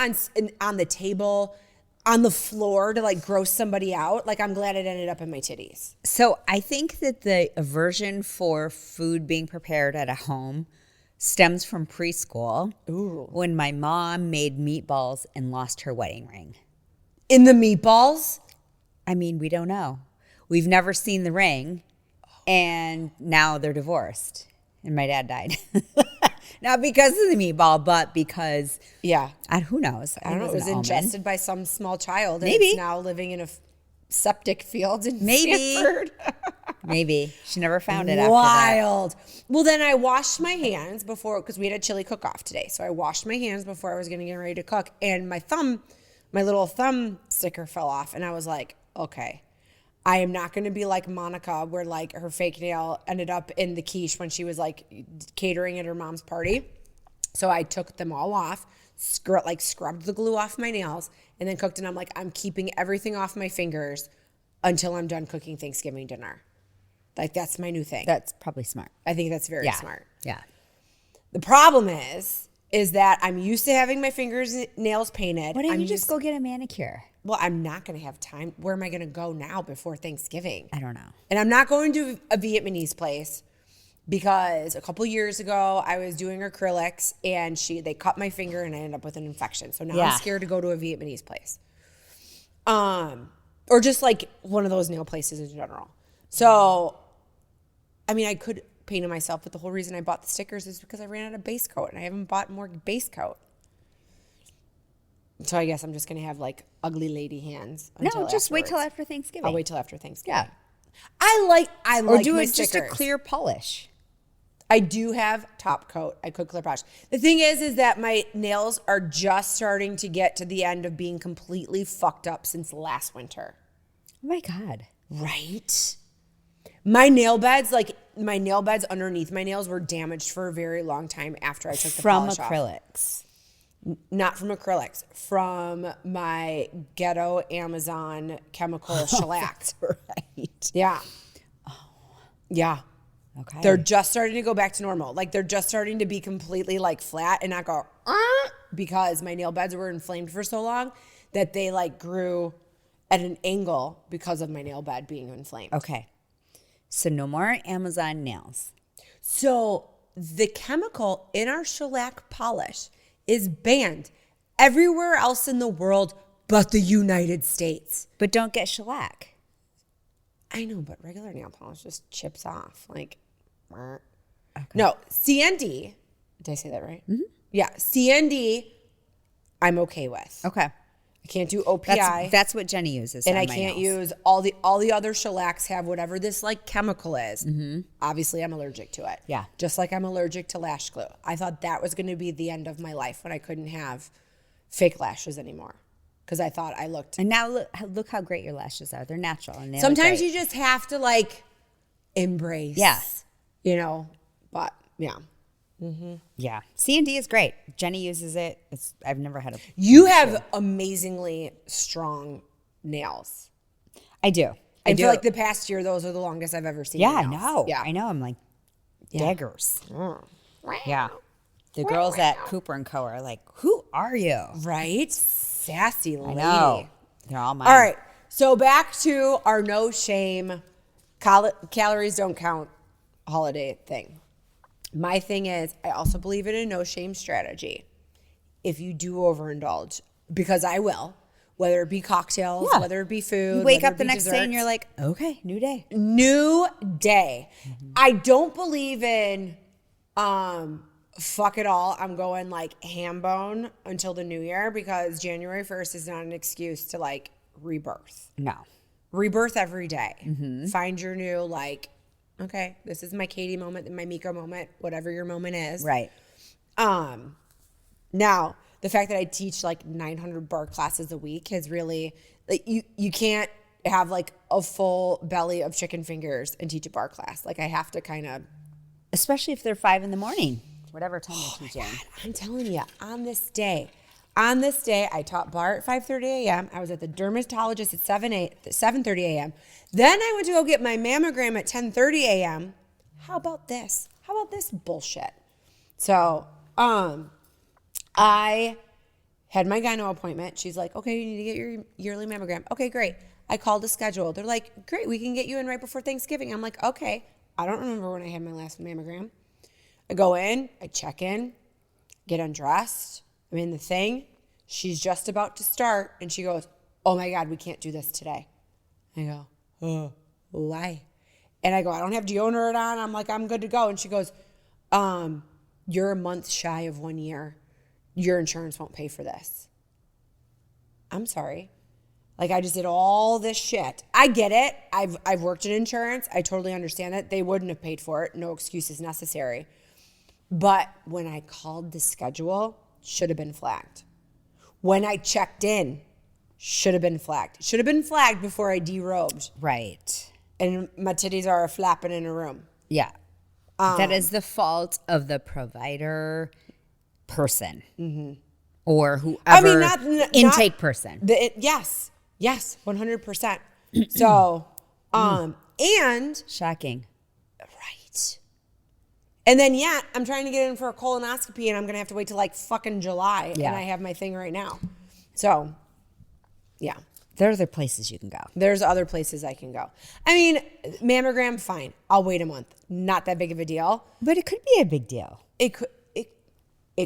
on the table, on the floor to like gross somebody out. Like, I'm glad it ended up in my titties. So I think that the aversion for food being prepared at a home stems from preschool. Ooh. When my mom made meatballs and lost her wedding ring. In the meatballs? I mean, we don't know. We've never seen the ring, and now they're divorced. And my dad died. Not because of the meatball, but because, Yeah. who knows? I don't know. It was an almond. ingested by some small child. And Maybe. It's now living in a septic field in Maybe. Stanford. Maybe. She never found it after that. Wild. Well, then I washed my hands before, because we had a chili cook-off today. So I washed my hands before I was going to get ready to cook. And my little thumb sticker fell off. And I was like, okay, I am not going to be like Monica, where like her fake nail ended up in the quiche when she was like catering at her mom's party. So I took them all off, scrubbed the glue off my nails, and then cooked. And I'm like, I'm keeping everything off my fingers until I'm done cooking Thanksgiving dinner. Like, that's my new thing. That's probably smart. I think that's very smart. Yeah. The problem is that I'm used to having my nails painted. Why don't I'm you just go get a manicure? Well, I'm not going to have time. Where am I going to go now before Thanksgiving? I don't know. And I'm not going to a Vietnamese place because a couple years ago I was doing acrylics and they cut my finger and I ended up with an infection. So now I'm scared to go to a Vietnamese place. Or just like one of those nail places in general. So, I mean, I could paint it myself, but the whole reason I bought the stickers is because I ran out of base coat and I haven't bought more base coat. So I guess I'm just going to have like ugly lady hands. No, just wait till afterwards. after Thanksgiving. I'll wait till after Thanksgiving. Yeah. I like Or do my it just a stickers. clear polish. I do have top coat. I could clear polish. The thing is that my nails are just starting to get to the end of being completely fucked up since last winter. Oh my God. Right? My nail beds, like my nail beds underneath my nails were damaged for a very long time after I took the From polish off. acrylics. Not from acrylics, from my ghetto Amazon chemical shellac. That's right. Yeah. Yeah. Okay. They're just starting to go back to normal. Like they're just starting to be completely like flat and not go because my nail beds were inflamed for so long that they like grew at an angle because of my nail bed being inflamed. Okay. So no more Amazon nails. So the chemical in our shellac polish is banned everywhere else in the world but the United States. But don't get shellac. I know, but regular nail polish just chips off. Like, no, CND. Did I say that right? Mm-hmm. Yeah, CND, I'm okay with. Okay. I can't do OPI. That's what Jenny uses. And on I my can't nails. use all the other shellacs have whatever this like chemical is. Mm-hmm. Obviously, I'm allergic to it. Yeah. Just like I'm allergic to lash glue. I thought that was going to be the end of my life when I couldn't have fake lashes anymore. Because I thought I looked. And now look how great your lashes are. They're natural. And they Sometimes look you just have to like embrace. Yeah. You know, but yeah. Yeah. C&D is great. Jenny uses it. I've never had a. You have amazingly strong nails. I do. And for like the past year, those are the longest I've ever seen. Yeah, I your nails. know. Yeah. I know. I'm like daggers. Yeah. The girls at Cooper and Co. are like, who are you? Right? Sassy lady. I know. They're all mine. All right. So back to our no shame, calories don't count holiday thing. My thing is, I also believe in a no shame strategy. If you do overindulge, because I will, whether it be cocktails, whether it be food, You wake whether up it the be next day and desserts. you're like, okay, new day. New day. I don't believe in fuck it all. I'm going like ham bone until the new year because January 1st is not an excuse to like rebirth. No. Rebirth every day. Find your new like, okay, this is my Katie moment, my Meko moment, whatever your moment is. Right. Now, the fact that I teach like 900 bar classes a week has really, like, you can't have like a full belly of chicken fingers and teach a bar class. Like I have to kind of. Especially if they're 5 a.m, whatever time you're teaching. God, I'm telling you, on this day, I taught bar at 5:30 a.m. I was at the dermatologist at 7:30 a.m. Then I went to go get my mammogram at 10:30 a.m. How about this? How about this bullshit? So, I had my gyno appointment. She's like, okay, you need to get your yearly mammogram. Okay, great. I called the schedule. They're like, great, we can get you in right before Thanksgiving. I'm like, okay. I don't remember when I had my last mammogram. I go in, I check in, get undressed. I'm in the thing. She's just about to start. And she goes, oh my God, we can't do this today. I go, oh, why? And I go, I don't have deodorant on. I'm like, I'm good to go. And she goes, you're a month shy of 1 year. Your insurance won't pay for this. I'm sorry. Like I just did all this shit. I get it. I've worked in insurance. I totally understand it. They wouldn't have paid for it. No excuses necessary. But when I called the schedule, should have been flagged. When I checked in, should have been flagged. Should have been flagged before I derobed. Right. And my titties are flapping in a room. Yeah. That is the fault of the provider person or whoever intake person. Yes, 100%. So, and Shocking. right. And then yet I'm trying to get in for a colonoscopy and I'm going to have to wait till like fucking July. Yeah. And I have my thing right now. So, yeah. There are other places you can go. There's other places I can go. I mean, mammogram, fine. I'll wait a month. Not that big of a deal. But it could be a big deal. It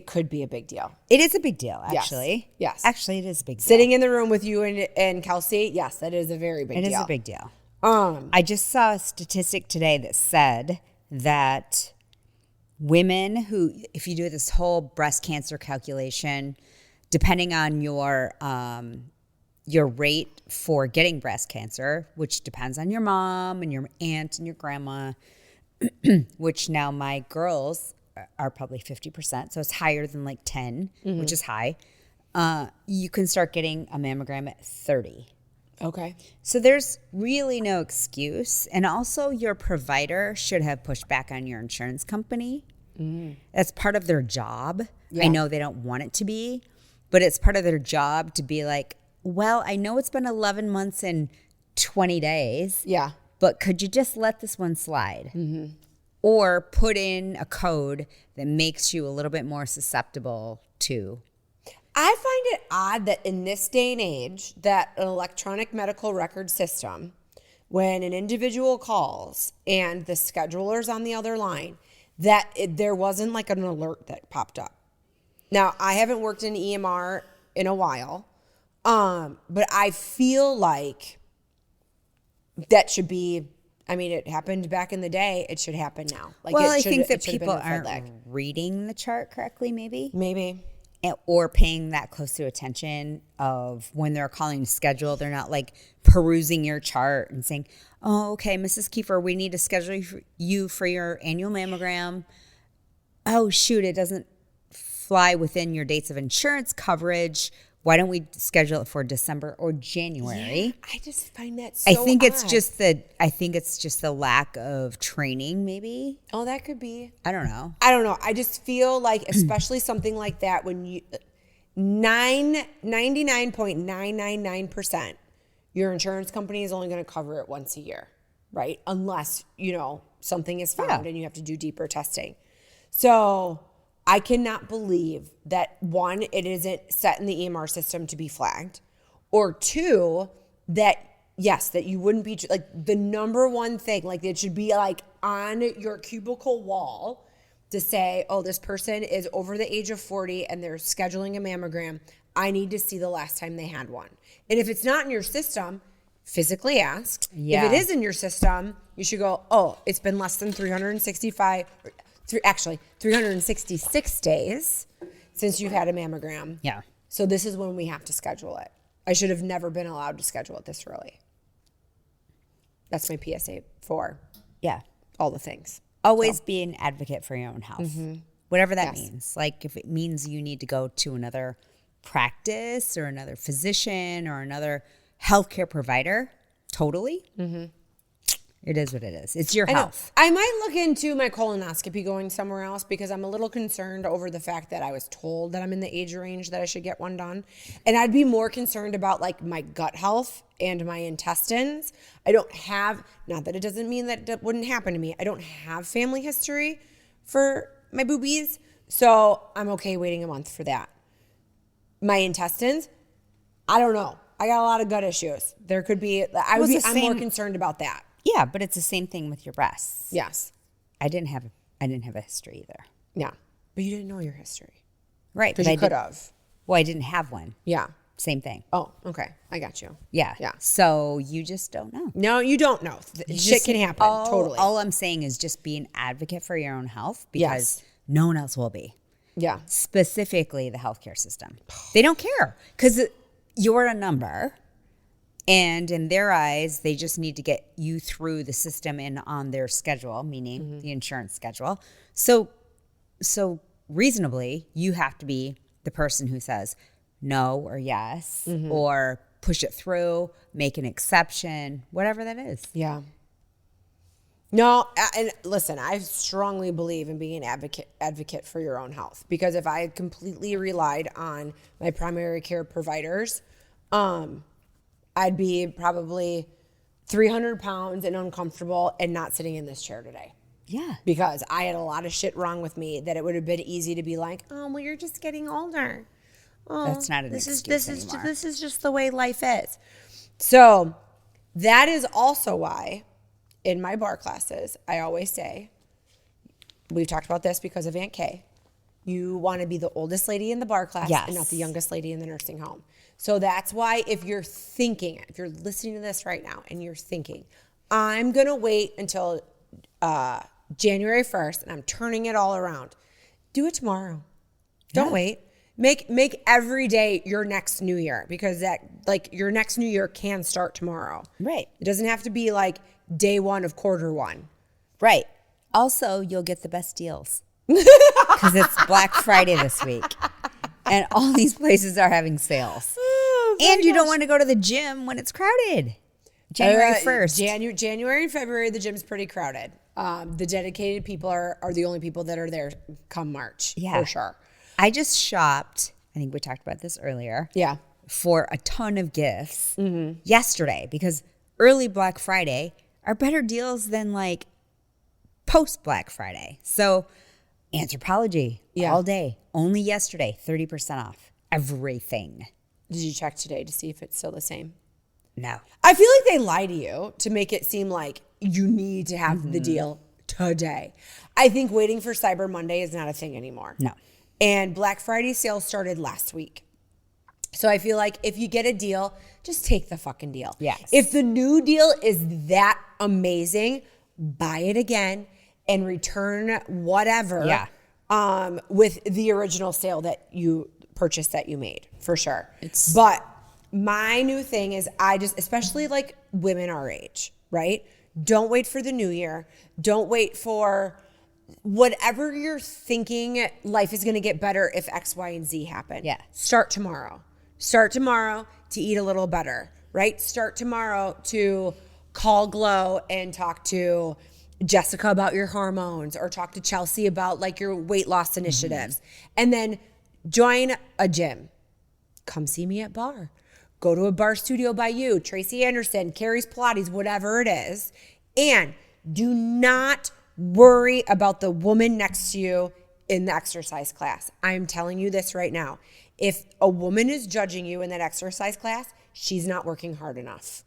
could be a big deal. It is a big deal, actually. Yes. Actually, it is a big deal. Sitting in the room with you and Kelsey, yes, that is a very big deal. It is a big deal. I just saw a statistic today that said that women who, if you do this whole breast cancer calculation, depending on your rate for getting breast cancer, which depends on your mom and your aunt and your grandma, which now my girls are probably 50%, so it's higher than like 10, which is high. You can start getting a mammogram at 30. Okay. So there's really no excuse. And also, your provider should have pushed back on your insurance company. That's part of their job. Yeah. I know they don't want it to be, but it's part of their job to be like, well, I know it's been 11 months and 20 days. Yeah. But could you just let this one slide? Or put in a code that makes you a little bit more susceptible to. I find it odd that in this day and age that an electronic medical record system, when an individual calls and the scheduler's on the other line, that there wasn't like an alert that popped up. Now, I haven't worked in EMR in a while, but I feel like that should be, I mean, it happened back in the day. It should happen now. Like, Well, it I should- think that it should have been people a red aren't flag. reading the chart correctly, maybe. Or paying that close to attention of when they're calling to schedule. They're not like perusing your chart and saying, oh, okay, Mrs. Kiefer, we need to schedule you for your annual mammogram. Oh, shoot, it doesn't fly within your dates of insurance coverage. Why don't we schedule it for December or January? I just find that so I think it's odd. just the lack of training, maybe. Oh, that could be. I don't know. I don't know. I just feel like, especially something like that, when you 99.999%, your insurance company is only going to cover it once a year, right? Unless, something is found and you have to do deeper testing. So I cannot believe that, one, it isn't set in the EMR system to be flagged, or two, that yes, that you wouldn't be like the number one thing, like it should be like on your cubicle wall to say, oh, this person is over the age of 40 and they're scheduling a mammogram. I need to see the last time they had one. And if it's not in your system, physically ask. Yeah. If it is in your system, you should go, oh, it's been less than 366 days since you've had a mammogram. Yeah. So this is when we have to schedule it. I should have never been allowed to schedule it this early. That's my PSA for all the things. Always be an advocate for your own health, whatever that Yes. means. Like if it means you need to go to another practice or another physician or another healthcare provider, totally. It is what it is. It's your I know. health. I might look into my colonoscopy going somewhere else because I'm a little concerned over the fact that I was told that I'm in the age range that I should get one done. And I'd be more concerned about like my gut health and my intestines. I don't have, not that it doesn't mean that it wouldn't happen to me. I don't have family history for my boobies. So I'm okay waiting a month for that. My intestines, I don't know. I got a lot of gut issues. There could be, I'm more concerned about that. Yeah, but it's the same thing with your breasts. Yes. I didn't have a history either. Yeah. But you didn't know your history. Right. Because but you could have. Well, I didn't have one. Yeah. Same thing. Oh, okay. I got you. Yeah. Yeah. So you just don't know. No, you don't know. Shit can happen. Totally. All I'm saying is just be an advocate for your own health because no one else will be. Yeah. Specifically the healthcare system. They don't care because you're a number. And in their eyes, they just need to get you through the system and on their schedule, meaning the insurance schedule. So reasonably, you have to be the person who says no or yes or push it through, make an exception, whatever that is. Yeah. No, and listen, I strongly believe in being an advocate for your own health because if I had completely relied on my primary care providers, I'd be probably 300 pounds and uncomfortable and not sitting in this chair today. Yeah. Because I had a lot of shit wrong with me that it would have been easy to be like, oh, well, you're just getting older. Oh, That's not an excuse anymore. This is just the way life is. So that is also why in my bar classes, I always say, we've talked about this because of Aunt Kay, you want to be the oldest lady in the bar class and not the youngest lady in the nursing home. So that's why if you're listening to this right now and you're thinking, I'm going to wait until January 1st and I'm turning it all around, do it tomorrow. Don't wait. Make every day your next new year because your next new year can start tomorrow. Right. It doesn't have to be like day one of quarter one. Right. Also, you'll get the best deals because it's Black Friday this week. And all these places are having sales. Oh And you don't want to go to the gym when it's crowded. January 1st. January and February, the gym's pretty crowded. The dedicated people are the only people that are there come March, for sure. I just shopped, I think we talked about this earlier. Yeah. For a ton of gifts yesterday because early Black Friday are better deals than like post Black Friday. So Anthropologie all day, only yesterday, 30% off everything. Did you check today to see if it's still the same? No. I feel like they lie to you to make it seem like you need to have the deal today. I think waiting for Cyber Monday is not a thing anymore. No. And Black Friday sales started last week. So I feel like if you get a deal, just take the fucking deal. Yes. If the new deal is that amazing, buy it again and return whatever with the original sale that you purchased that you made, for sure. But my new thing is especially like women our age, right? Don't wait for the new year. Don't wait for whatever you're thinking life is going to get better if X, Y, and Z happen. Yeah. Start tomorrow. Start tomorrow to eat a little better, right? Start tomorrow to call Glow and talk to Jessica about your hormones or talk to Chelsea about like your weight loss initiatives. And then join a gym. Come see me at Barre. Go to a barre studio by you, Tracy Anderson, Carrie's Pilates, whatever it is. And do not worry about the woman next to you in the exercise class. I'm telling you this right now. If a woman is judging you in that exercise class, she's not working hard enough.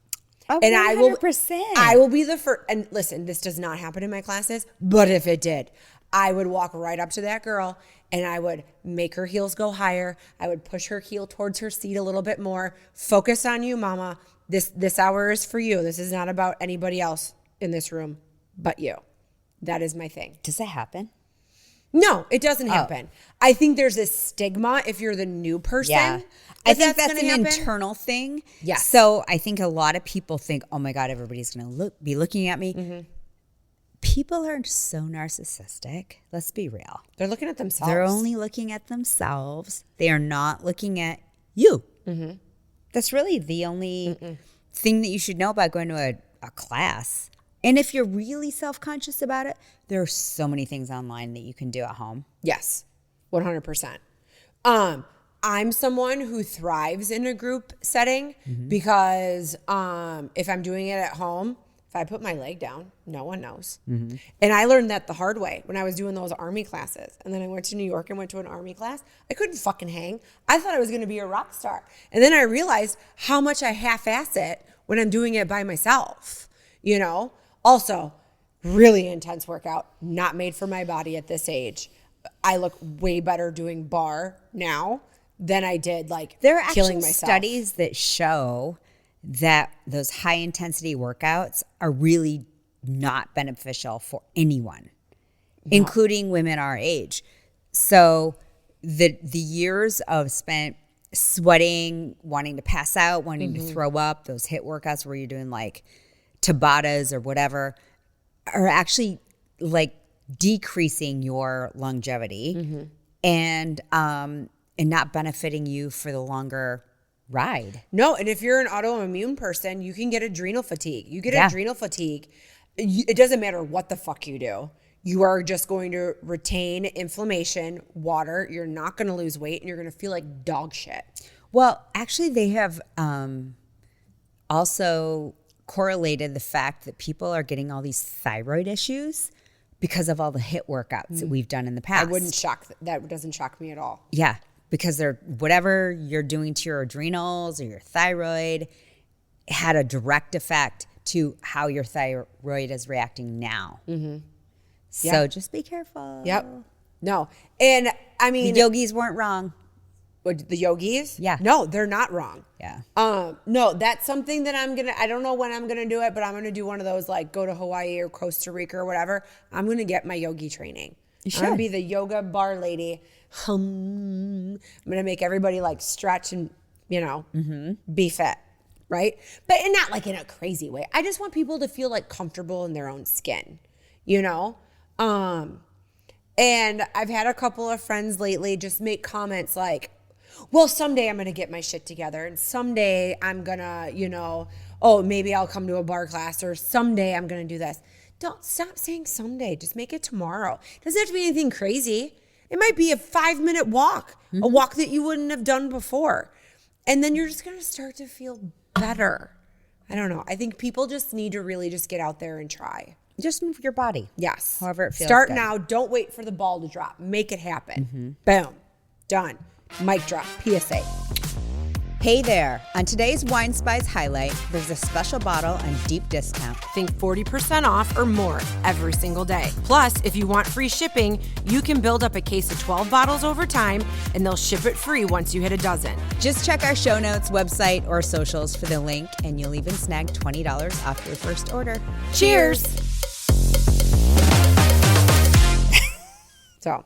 Oh, and 100%. I will be the first. And listen, this does not happen in my classes, but if it did, I would walk right up to that girl and I would make her heels go higher. I would push her heel towards her seat a little bit more. Focus on you, mama. This hour is for you. This is not about anybody else in this room but you. That is my thing. Does that happen? No, it doesn't happen. I think there's this stigma if you're the new person. Yeah. I think that's an happen. internal thing. Yes. So I think a lot of people think, oh my God, everybody's going to be looking at me. People are so narcissistic. Let's be real. They're looking at themselves. They're only looking at themselves. They are not looking at you. That's really the only thing that you should know about going to a class. And if you're really self-conscious about it, there are so many things online that you can do at home. Yes, 100%. I'm someone who thrives in a group setting because if I'm doing it at home, if I put my leg down, no one knows. And I learned that the hard way when I was doing those Army classes. And then I went to New York and went to an Army class. I couldn't fucking hang. I thought I was going to be a rock star. And then I realized how much I half-ass it when I'm doing it by myself, you know? Also, really intense workout, not made for my body at this age. I look way better doing barre now than I did like There are killing actually myself. studies that show that those high intensity workouts are really not beneficial for anyone, including women our age. So the years of spent sweating, wanting to pass out, wanting to throw up, those HIIT workouts where you're doing like Tabatas or whatever, are actually like decreasing your longevity and not benefiting you for the longer ride. No, and if you're an autoimmune person, you can get adrenal fatigue. You get adrenal fatigue. It doesn't matter what the fuck you do. You are just going to retain inflammation, water. You're not going to lose weight, and you're going to feel like dog shit. Well, actually, they have also correlated the fact that people are getting all these thyroid issues because of all the HIIT workouts that we've done in the past. That doesn't shock me at all. Yeah, because they're whatever you're doing to your adrenals or your thyroid had a direct effect to how your thyroid is reacting now. So just be careful. Yep. No. And I mean, The yogis weren't wrong. the yogis? Yeah. No, they're not wrong. Yeah. No, that's something that I don't know when I'm going to do it, but I'm going to do one of those, like go to Hawaii or Costa Rica or whatever. I'm going to get my yogi training. I'm going to be the yoga bar lady. I'm going to make everybody like stretch and, be fit. Right. But and not like in a crazy way. I just want people to feel like comfortable in their own skin, And I've had a couple of friends lately just make comments like, well, someday I'm going to get my shit together, and someday I'm going to, oh, maybe I'll come to a bar class, or someday I'm going to do this. Don't stop saying someday. Just make it tomorrow. It doesn't have to be anything crazy. It might be a 5-minute walk, a walk that you wouldn't have done before. And then you're just going to start to feel better. I don't know. I think people just need to really just get out there and try. Just move your body. Yes. However it feels Start good. now. Don't wait for the ball to drop. Make it happen. Boom. Done. Mic drop. PSA. Hey there. On today's Wine Spies highlight, there's a special bottle on deep discount. Think 40% off or more every single day. Plus, if you want free shipping, you can build up a case of 12 bottles over time, and they'll ship it free once you hit a dozen. Just check our show notes, website, or socials for the link, and you'll even snag $20 off your first order. Cheers! So,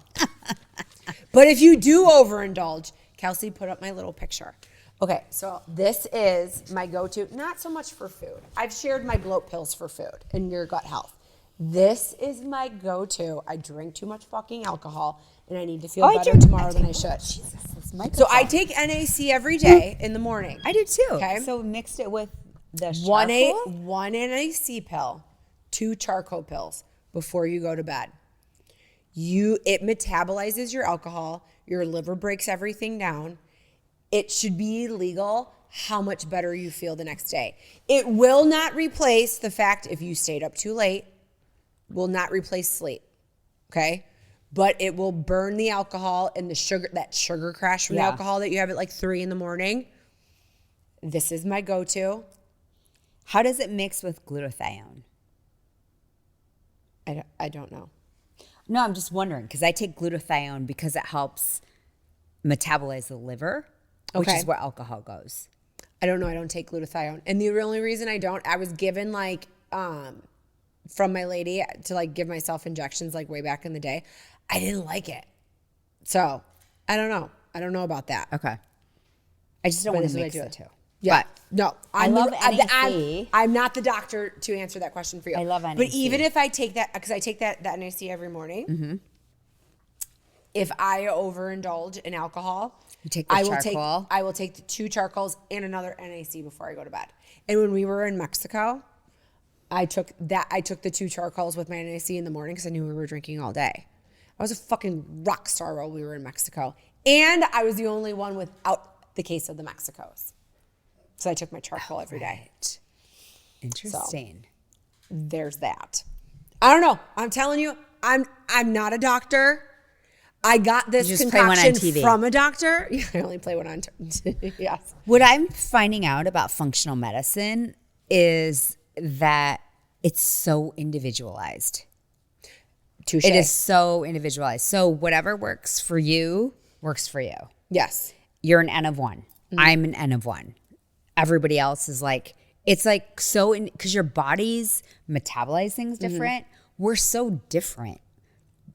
but if you do overindulge, Kelsey put up my little picture. Okay, so this is my go-to, not so much for food. I've shared my bloat pills for food and your gut health. This is my go-to. I drink too much fucking alcohol, and I need to feel better tomorrow than I should. Jesus, So I take NAC every day in the morning. I do too. Okay. So mixed it with the One charcoal? NAC pill, 2 charcoal pills before you go to bed. It metabolizes your alcohol. Your liver breaks everything down. It should be legal how much better you feel the next day. It will not replace the fact if you stayed up too late, will not replace sleep, okay? But it will burn the alcohol and the sugar, that sugar crash from the alcohol that you have at like 3 a.m. This is my go-to. How does it mix with glutathione? I don't know. No, I'm just wondering because I take glutathione because it helps metabolize the liver, which Okay. is where alcohol goes. I don't know. I don't take glutathione. And the only reason I don't, I was given like, from my lady to like give myself injections like way back in the day. I didn't like it. So I don't know. I don't know about that. Okay. I just don't But want this to is mix what I the do. two. Yeah. But No, I love I'm NAC. not the doctor to answer that question for you. I love But NAC. even if I take that, because I take that NAC every morning, if I overindulge in alcohol, You take the I charcoal? will take the 2 charcoals and another NAC before I go to bed. And when we were in Mexico, I took the 2 charcoals with my NAC in the morning because I knew we were drinking all day. I was a fucking rock star while we were in Mexico. And I was the only one without the case of the Mexicos. So I took my charcoal every day. Interesting. There's that. I don't know. I'm telling you, I'm not a doctor. I got this You just play one on concoction TV. from a doctor. Yeah, I only play one on TV. Yes. What I'm finding out about functional medicine is that it's so individualized. Touche. It is so individualized. So whatever works for you works for you. Yes. You're an N of 1. I'm an N of 1. Everybody else is like, it's like so, because your bodies metabolize things different. We're so different,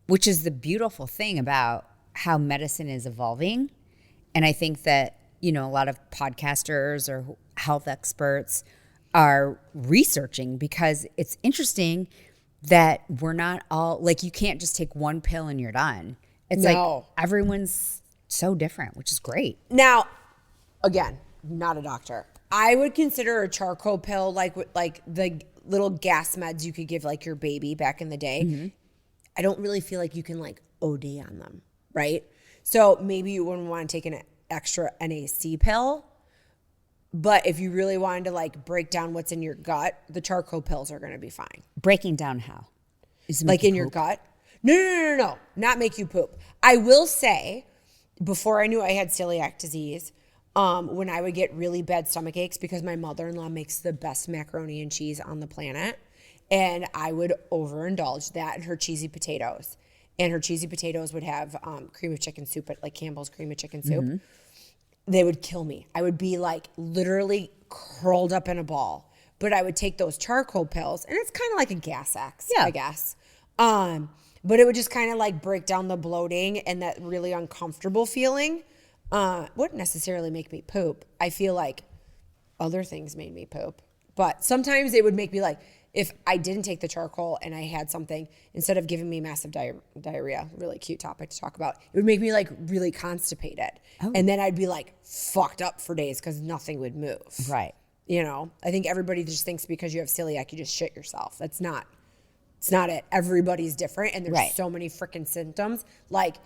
which is the beautiful thing about how medicine is evolving. And I think that, a lot of podcasters or health experts are researching because it's interesting that we're not all, like you can't just take one pill and you're done. It's like everyone's so different, which is great. Now, again, not a doctor. I would consider a charcoal pill like the little gas meds you could give like your baby back in the day. I don't really feel like you can like OD on them, right? So maybe you wouldn't want to take an extra NAC pill. But if you really wanted to like break down what's in your gut, the charcoal pills are going to be fine. Breaking down how? Is it Like make you in your poop? gut? No. Not make you poop. I will say, before I knew I had celiac disease, when I would get really bad stomach aches because my mother-in-law makes the best macaroni and cheese on the planet, and I would overindulge that and her cheesy potatoes. And her cheesy potatoes would have cream of chicken soup, like Campbell's cream of chicken soup. They would kill me. I would be like literally curled up in a ball. But I would take those charcoal pills, and it's kind of like a gas X, I guess. But it would just kind of like break down the bloating and that really uncomfortable feeling. Wouldn't necessarily make me poop. I feel like other things made me poop. But sometimes it would make me like if I didn't take the charcoal and I had something, instead of giving me massive diarrhea, really cute topic to talk about, it would make me like really constipated. And then I'd be like fucked up for days because nothing would move. Right. You know, I think everybody just thinks because you have celiac, you just shit yourself. It's not it. Everybody's different. And there's so many freaking symptoms, like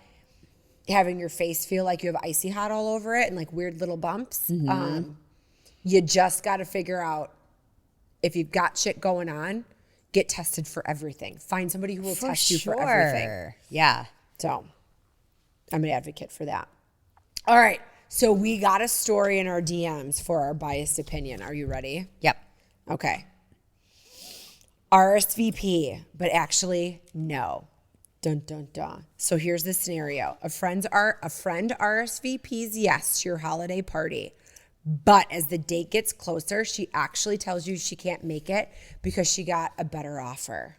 having your face feel like you have icy hot all over it and like weird little bumps. You just got to figure out if you've got shit going on, get tested for everything. Find somebody who will test you for everything. Yeah. So I'm an advocate for that. All right. So we got a story in our DMs for our biased opinion. Are you ready? Yep. Okay. RSVP, but actually no. Dun, dun, dun. So here's the scenario. A friend RSVPs yes to your holiday party. But as the date gets closer, she actually tells you she can't make it because she got a better offer.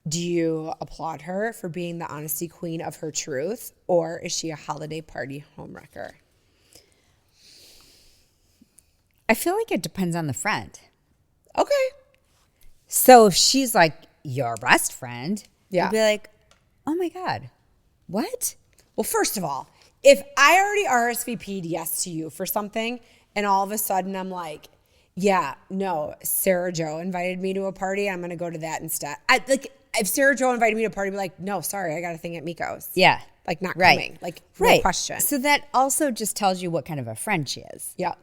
Do you applaud her for being the honesty queen of her truth, or is she a holiday party homewrecker? I feel like it depends on the friend. Okay. So if she's like your best friend, you'd be like, oh my God, what? Well, first of all, if I already RSVP'd yes to you for something and all of a sudden I'm like, yeah, no, Sarah Jo invited me to a party, I'm going to go to that instead. If Sarah Jo invited me to a party, I'd be like, no, sorry, I got a thing at Meko's. Yeah. Like not coming. Like no question. So that also just tells you what kind of a friend she is. Yeah.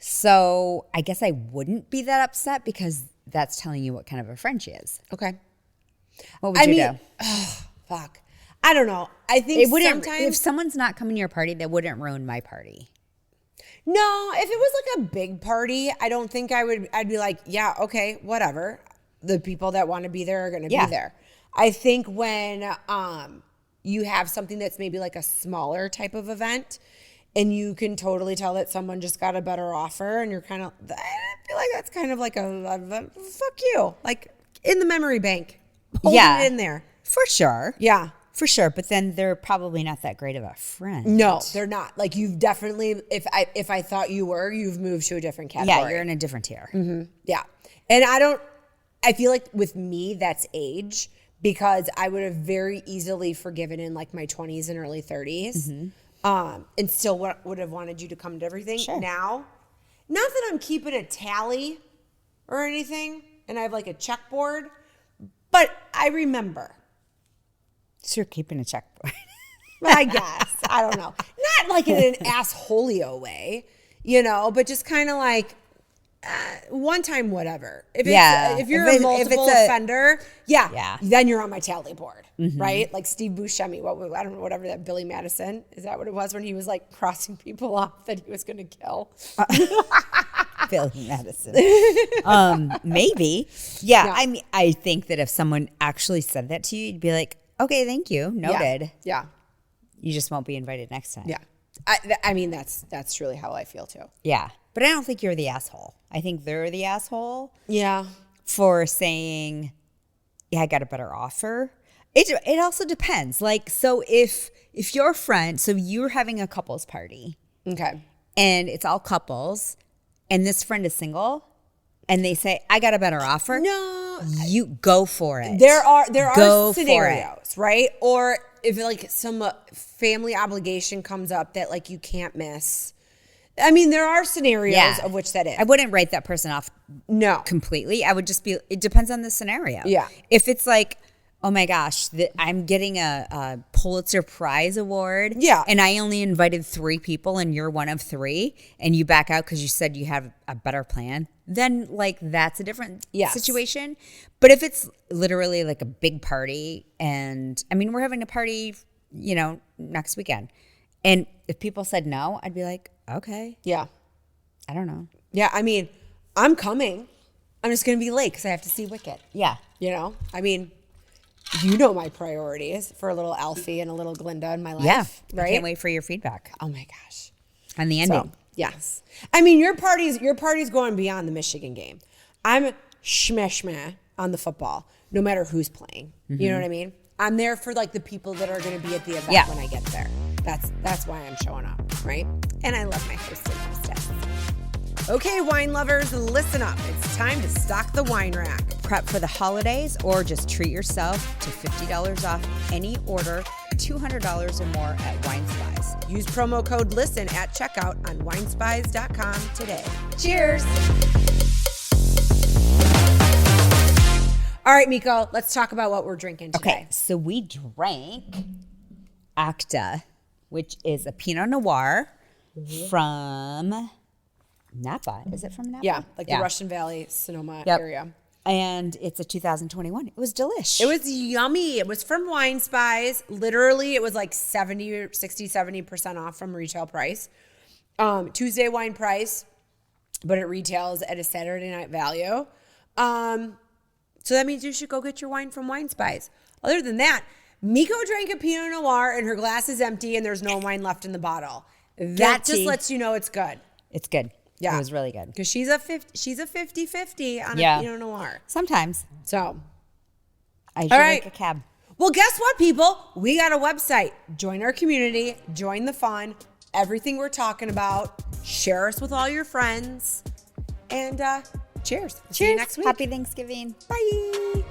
So I guess I wouldn't be that upset because that's telling you what kind of a friend she is. Okay. What would you do? Oh, fuck. I don't know. I think It wouldn't, sometimes if someone's not coming to your party, that wouldn't ruin my party. No, if it was like a big party, I don't think I'd be like, yeah, okay, whatever. The people that want to be there are going to be there. I think when you have something that's maybe like a smaller type of event and you can totally tell that someone just got a better offer and you're kind of, I feel like that's kind of like a fuck you, like in the memory bank, holding it in there. For sure. Yeah. For sure, but then they're probably not that great of a friend. No, they're not. Like you've definitely, if I thought you were, you've moved to a different category. Yeah, you're in a different tier. Mm-hmm. Yeah. And I feel like with me, that's age, because I would have very easily forgiven in like my 20s and early 30s and still would have wanted you to come to everything. Sure. Now, not that I'm keeping a tally or anything and I have like a checkboard, but I remember. So you're keeping a checkboard. I guess. I don't know. Not like in an assholio way, but just kind of like one time, whatever. If you're a multiple offender, then you're on my tally board, right? Like Steve Buscemi, I don't know, whatever that Billy Madison, is that what it was when he was like crossing people off that he was going to kill? Billy Madison. Maybe. Yeah. I mean, I think that if someone actually said that to you, you'd be like, okay, thank you. Noted. Yeah. You just won't be invited next time. Yeah. I mean, that's truly how I feel too. Yeah. But I don't think you're the asshole. I think they're the asshole. Yeah. For saying, yeah, I got a better offer. It also depends. Like, so if your friend, so you're having a couples party. Okay. And it's all couples, and this friend is single, and they say, I got a better offer. No. You go for it. There are scenarios, right? Or if like some family obligation comes up that like you can't miss. I mean, there are scenarios of which that is. I wouldn't write that person off completely. I would just be, it depends on the scenario. Yeah. If it's like, oh my gosh, I'm getting a Pulitzer Prize award. Yeah. And I only invited 3 people and you're one of 3 and you back out because you said you have a better plan, then like that's a different situation. But if it's literally like a big party, and I mean, we're having a party, next weekend. And if people said no, I'd be like, okay. Yeah. I don't know. Yeah. I mean, I'm coming. I'm just going to be late because I have to see Wicked. Yeah. I mean, my priorities for a little Alfie and a little Glinda in my life. Yeah. Right. I can't wait for your feedback. Oh my gosh. On the ending. So, yes. I mean, your party's going beyond the Michigan game. I'm shmeh on the football, no matter who's playing. Mm-hmm. You know what I mean? I'm there for like the people that are going to be at the event when I get there. That's why I'm showing up, right? And I love my host and hostess. Okay, wine lovers, listen up. It's time to stock the wine rack. Prep for the holidays or just treat yourself to $50 off any order, $200 or more at Wine Spies. Use promo code LISTEN at checkout on winespies.com today. Cheers! All right, Meko, let's talk about what we're drinking today. Okay, so we drank Acta, which is a Pinot Noir from Napa. Is it from Napa? Yeah, like the Russian Valley, Sonoma area. And it's a 2021. It was delish. It was yummy. It was from Wine Spies. Literally, it was like 70% off from retail price. Tuesday wine price, but it retails at a Saturday night value. So that means you should go get your wine from Wine Spies. Other than that, Meko drank a Pinot Noir and her glass is empty and there's no wine left in the bottle. That just lets you know it's good. It's good. Yeah. It was really good. Because she's a 50-50 on a Pinot Noir. Sometimes. So, I usually like a cab. Well, guess what, people? We got a website. Join our community. Join the fun. Everything we're talking about. Share us with all your friends. And cheers. See you next week. Happy Thanksgiving. Bye.